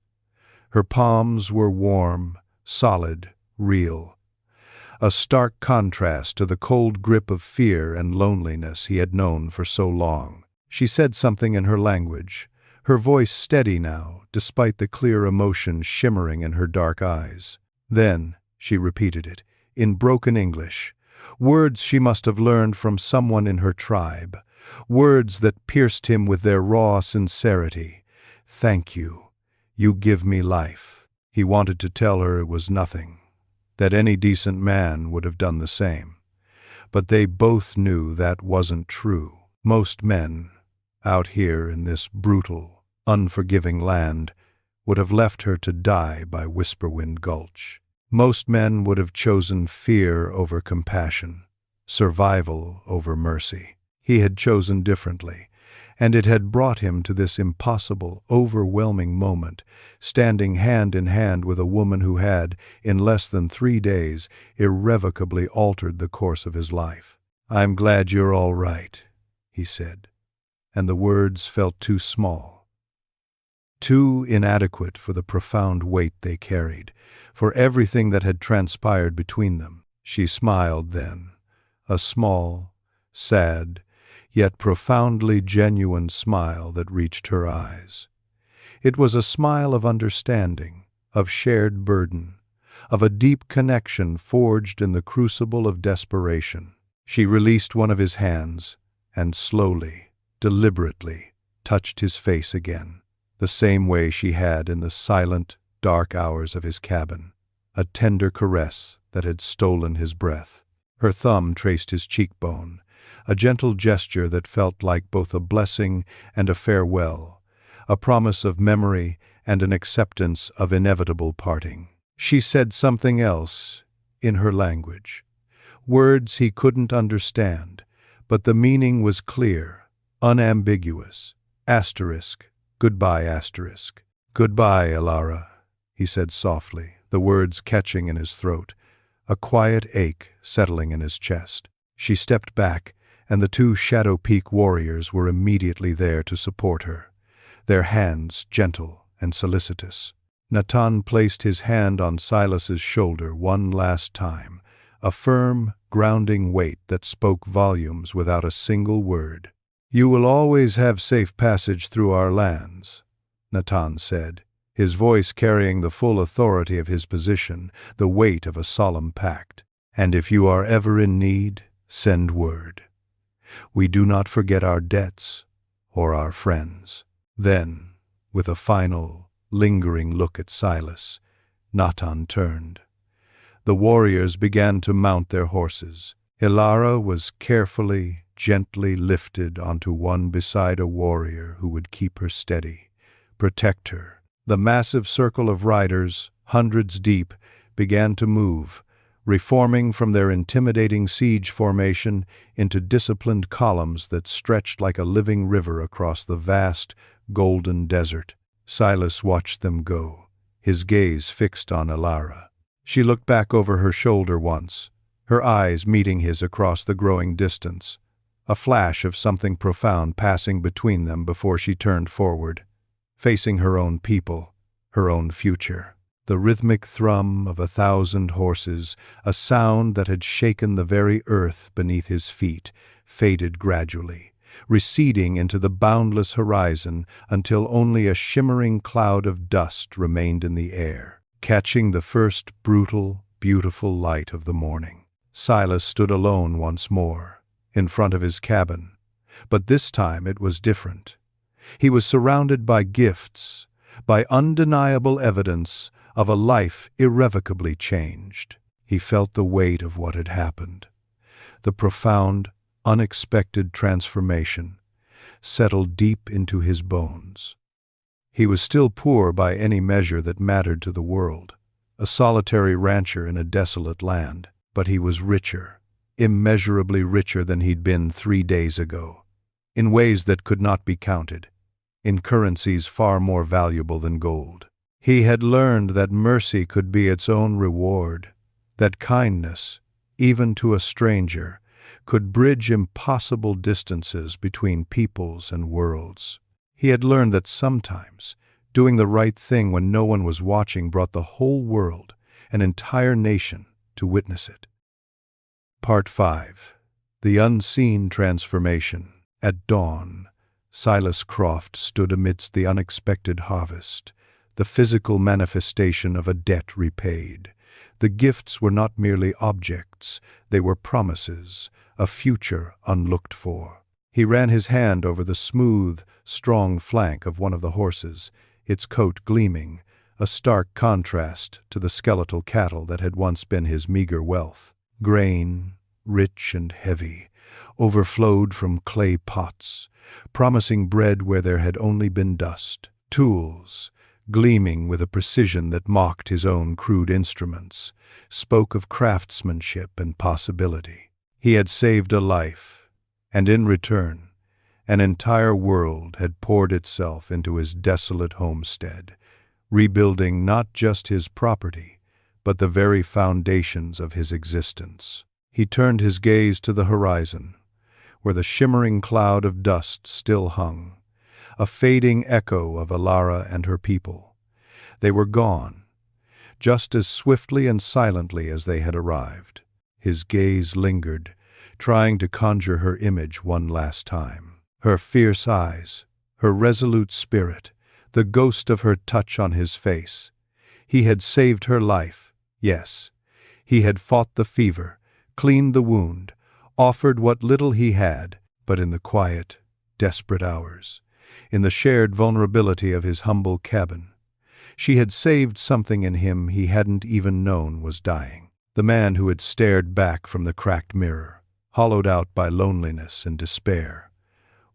Her palms were warm, solid, real, a stark contrast to the cold grip of fear and loneliness he had known for so long. She said something in her language, her voice steady now, despite the clear emotion shimmering in her dark eyes. Then she repeated it, in broken English, words she must have learned from someone in her tribe, words that pierced him with their raw sincerity. "Thank you. You give me life." He wanted to tell her it was nothing, that any decent man would have done the same. But they both knew that wasn't true. Most men, out here in this brutal, unforgiving land, would have left her to die by Whisperwind Gulch. Most men would have chosen fear over compassion, survival over mercy. He had chosen differently, and it had brought him to this impossible, overwhelming moment, standing hand in hand with a woman who had, in less than 3 days, irrevocably altered the course of his life. "I'm glad you're all right," he said, and the words felt too small, too inadequate for the profound weight they carried, for everything that had transpired between them. She smiled then, a small, sad, yet profoundly genuine smile that reached her eyes. It was a smile of understanding, of shared burden, of a deep connection forged in the crucible of desperation. She released one of his hands and slowly, deliberately, touched his face again, the same way she had in the silent, dark hours of his cabin, a tender caress that had stolen his breath. Her thumb traced his cheekbone, a gentle gesture that felt like both a blessing and a farewell, a promise of memory and an acceptance of inevitable parting. She said something else in her language, words he couldn't understand, but the meaning was clear, unambiguous. Asterisk, goodbye asterisk. "Goodbye, Alara," he said softly, the words catching in his throat, a quiet ache settling in his chest. She stepped back, and the two Shadow Peak warriors were immediately there to support her, their hands gentle and solicitous. Natan placed his hand on Silas's shoulder one last time, a firm, grounding weight that spoke volumes without a single word. "You will always have safe passage through our lands," Natan said, his voice carrying the full authority of his position, the weight of a solemn pact. "And if you are ever in need, send word. We do not forget our debts or our friends." Then, with a final, lingering look at Silas, Natan turned. The warriors began to mount their horses. Alara was carefully, gently lifted onto one beside a warrior who would keep her steady, protect her. The massive circle of riders, hundreds deep, began to move, reforming from their intimidating siege formation into disciplined columns that stretched like a living river across the vast, golden desert. Silas watched them go, his gaze fixed on Alara. She looked back over her shoulder once, her eyes meeting his across the growing distance, a flash of something profound passing between them before she turned forward, facing her own people, her own future. The rhythmic thrum of 1,000 horses, a sound that had shaken the very earth beneath his feet, faded gradually, receding into the boundless horizon until only a shimmering cloud of dust remained in the air, catching the first brutal, beautiful light of the morning. Silas stood alone once more, in front of his cabin, but this time it was different. He was surrounded by gifts, by undeniable evidence of a life irrevocably changed. He felt the weight of what had happened. The profound, unexpected transformation settled deep into his bones. He was still poor by any measure that mattered to the world, a solitary rancher in a desolate land, but he was richer, immeasurably richer than he'd been 3 days ago, in ways that could not be counted, in currencies far more valuable than gold. He had learned that mercy could be its own reward, that kindness, even to a stranger, could bridge impossible distances between peoples and worlds. He had learned that sometimes doing the right thing when no one was watching brought the whole world, an entire nation, to witness it. Part 5. The Unseen Transformation. At dawn, Silas Croft stood amidst the unexpected harvest, the physical manifestation of a debt repaid. The gifts were not merely objects, they were promises, a future unlooked for. He ran his hand over the smooth, strong flank of one of the horses, its coat gleaming, a stark contrast to the skeletal cattle that had once been his meager wealth. Grain, rich and heavy, overflowed from clay pots, promising bread where there had only been dust. Tools, gleaming with a precision that mocked his own crude instruments, spoke of craftsmanship and possibility. He had saved a life, and in return, an entire world had poured itself into his desolate homestead, rebuilding not just his property, but the very foundations of his existence. He turned his gaze to the horizon, where the shimmering cloud of dust still hung, a fading echo of Alara and her people. They were gone, just as swiftly and silently as they had arrived. His gaze lingered, trying to conjure her image one last time. Her fierce eyes, her resolute spirit, the ghost of her touch on his face. He had saved her life, yes. He had fought the fever, cleaned the wound, offered what little he had, but in the quiet, desperate hours, in the shared vulnerability of his humble cabin, she had saved something in him he hadn't even known was dying. The man who had stared back from the cracked mirror, hollowed out by loneliness and despair,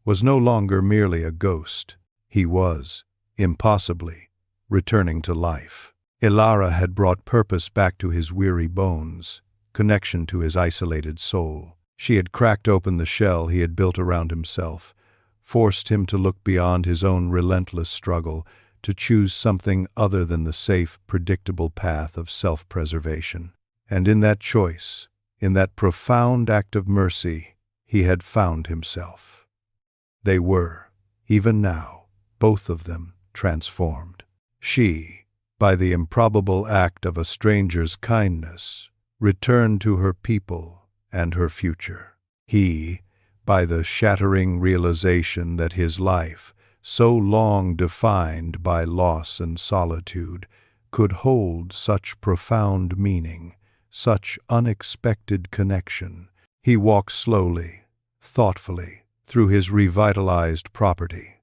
was no longer merely a ghost. He was, impossibly, returning to life. Alara had brought purpose back to his weary bones, connection to his isolated soul. She had cracked open the shell he had built around himself, forced him to look beyond his own relentless struggle, to choose something other than the safe, predictable path of self-preservation. And in that choice, in that profound act of mercy, he had found himself. They were, even now, both of them, transformed. She, by the improbable act of a stranger's kindness, returned to her people and her future. He, by the shattering realization that his life, so long defined by loss and solitude, could hold such profound meaning, such unexpected connection. He walked slowly, thoughtfully, through his revitalized property.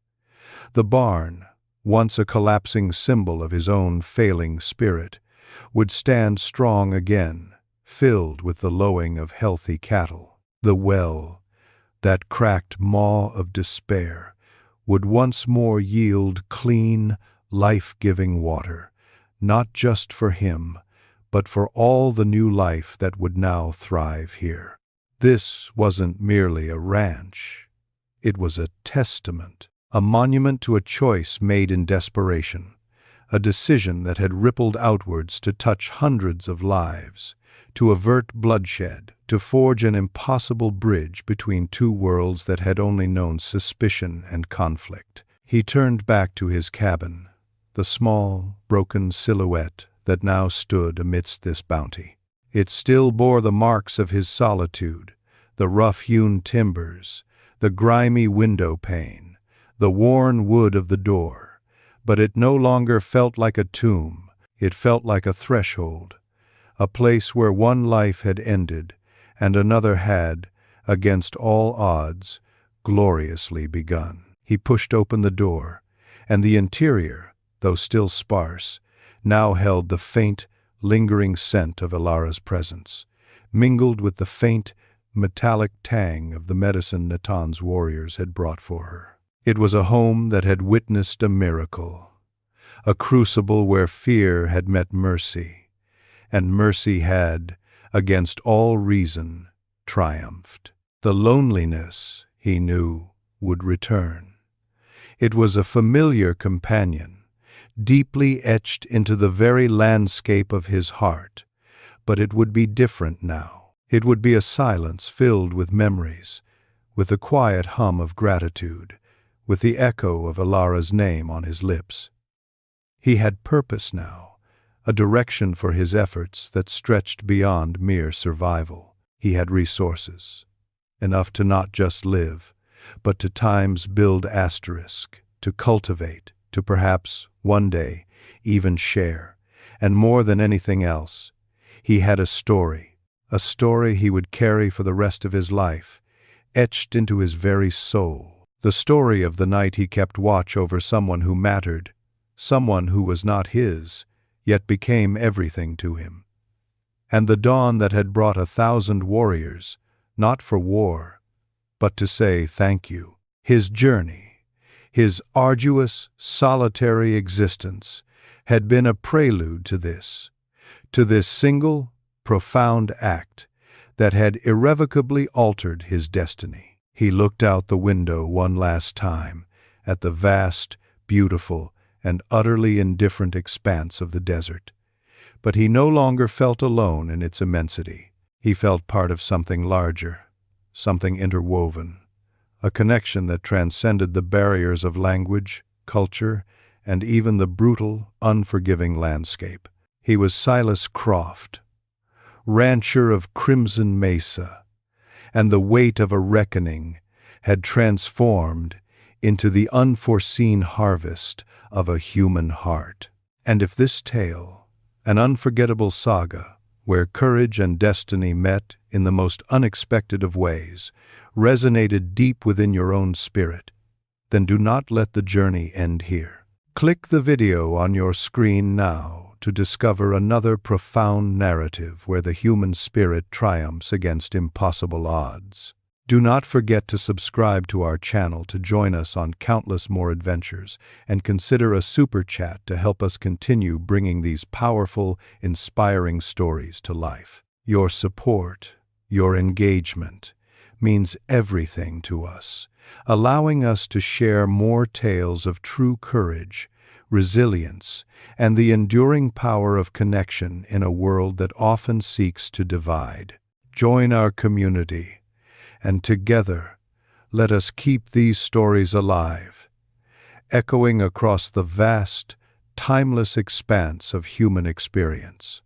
The barn, once a collapsing symbol of his own failing spirit, would stand strong again, filled with the lowing of healthy cattle. The well, that cracked maw of despair, would once more yield clean, life-giving water, not just for him, but for all the new life that would now thrive here. This wasn't merely a ranch. It was a testament, a monument to a choice made in desperation, a decision that had rippled outwards to touch hundreds of lives, to avert bloodshed, to forge an impossible bridge between two worlds that had only known suspicion and conflict. He turned back to his cabin, the small, broken silhouette that now stood amidst this bounty. It still bore the marks of his solitude, the rough-hewn timbers, the grimy window pane, the worn wood of the door, but it no longer felt like a tomb. It felt like a threshold, a place where one life had ended and another had, against all odds, gloriously begun. He pushed open the door, and the interior, though still sparse, now held the faint, lingering scent of Ilara's presence, mingled with the faint, metallic tang of the medicine Natan's warriors had brought for her. It was a home that had witnessed a miracle, a crucible where fear had met mercy, and mercy had, against all reason, triumphed. The loneliness, he knew, would return. It was a familiar companion, deeply etched into the very landscape of his heart, but it would be different now. It would be a silence filled with memories, with the quiet hum of gratitude, with the echo of Ilara's name on his lips. He had purpose now, a direction for his efforts that stretched beyond mere survival. He had resources, enough to not just live, but to times build asterisk, to cultivate, to perhaps, one day, even share. And more than anything else, he had a story he would carry for the rest of his life, etched into his very soul. The story of the night he kept watch over someone who mattered, someone who was not his, yet became everything to him. And the dawn that had brought 1,000 warriors, not for war, but to say thank you. His journey, his arduous, solitary existence, had been a prelude to this single, profound act that had irrevocably altered his destiny. He looked out the window one last time at the vast, beautiful, and utterly indifferent expanse of the desert. But he no longer felt alone in its immensity. He felt part of something larger, something interwoven, a connection that transcended the barriers of language, culture, and even the brutal, unforgiving landscape. He was Silas Croft, rancher of Crimson Mesa, and the weight of a reckoning had transformed into the unforeseen harvest of a human heart. And if this tale, an unforgettable saga, where courage and destiny met in the most unexpected of ways, resonated deep within your own spirit, then do not let the journey end here. Click the video on your screen now to discover another profound narrative where the human spirit triumphs against impossible odds. Do not forget to subscribe to our channel to join us on countless more adventures, and consider a super chat to help us continue bringing these powerful, inspiring stories to life. Your support, your engagement, means everything to us, allowing us to share more tales of true courage, resilience, and the enduring power of connection in a world that often seeks to divide. Join our community, and together, let us keep these stories alive, echoing across the vast, timeless expanse of human experience.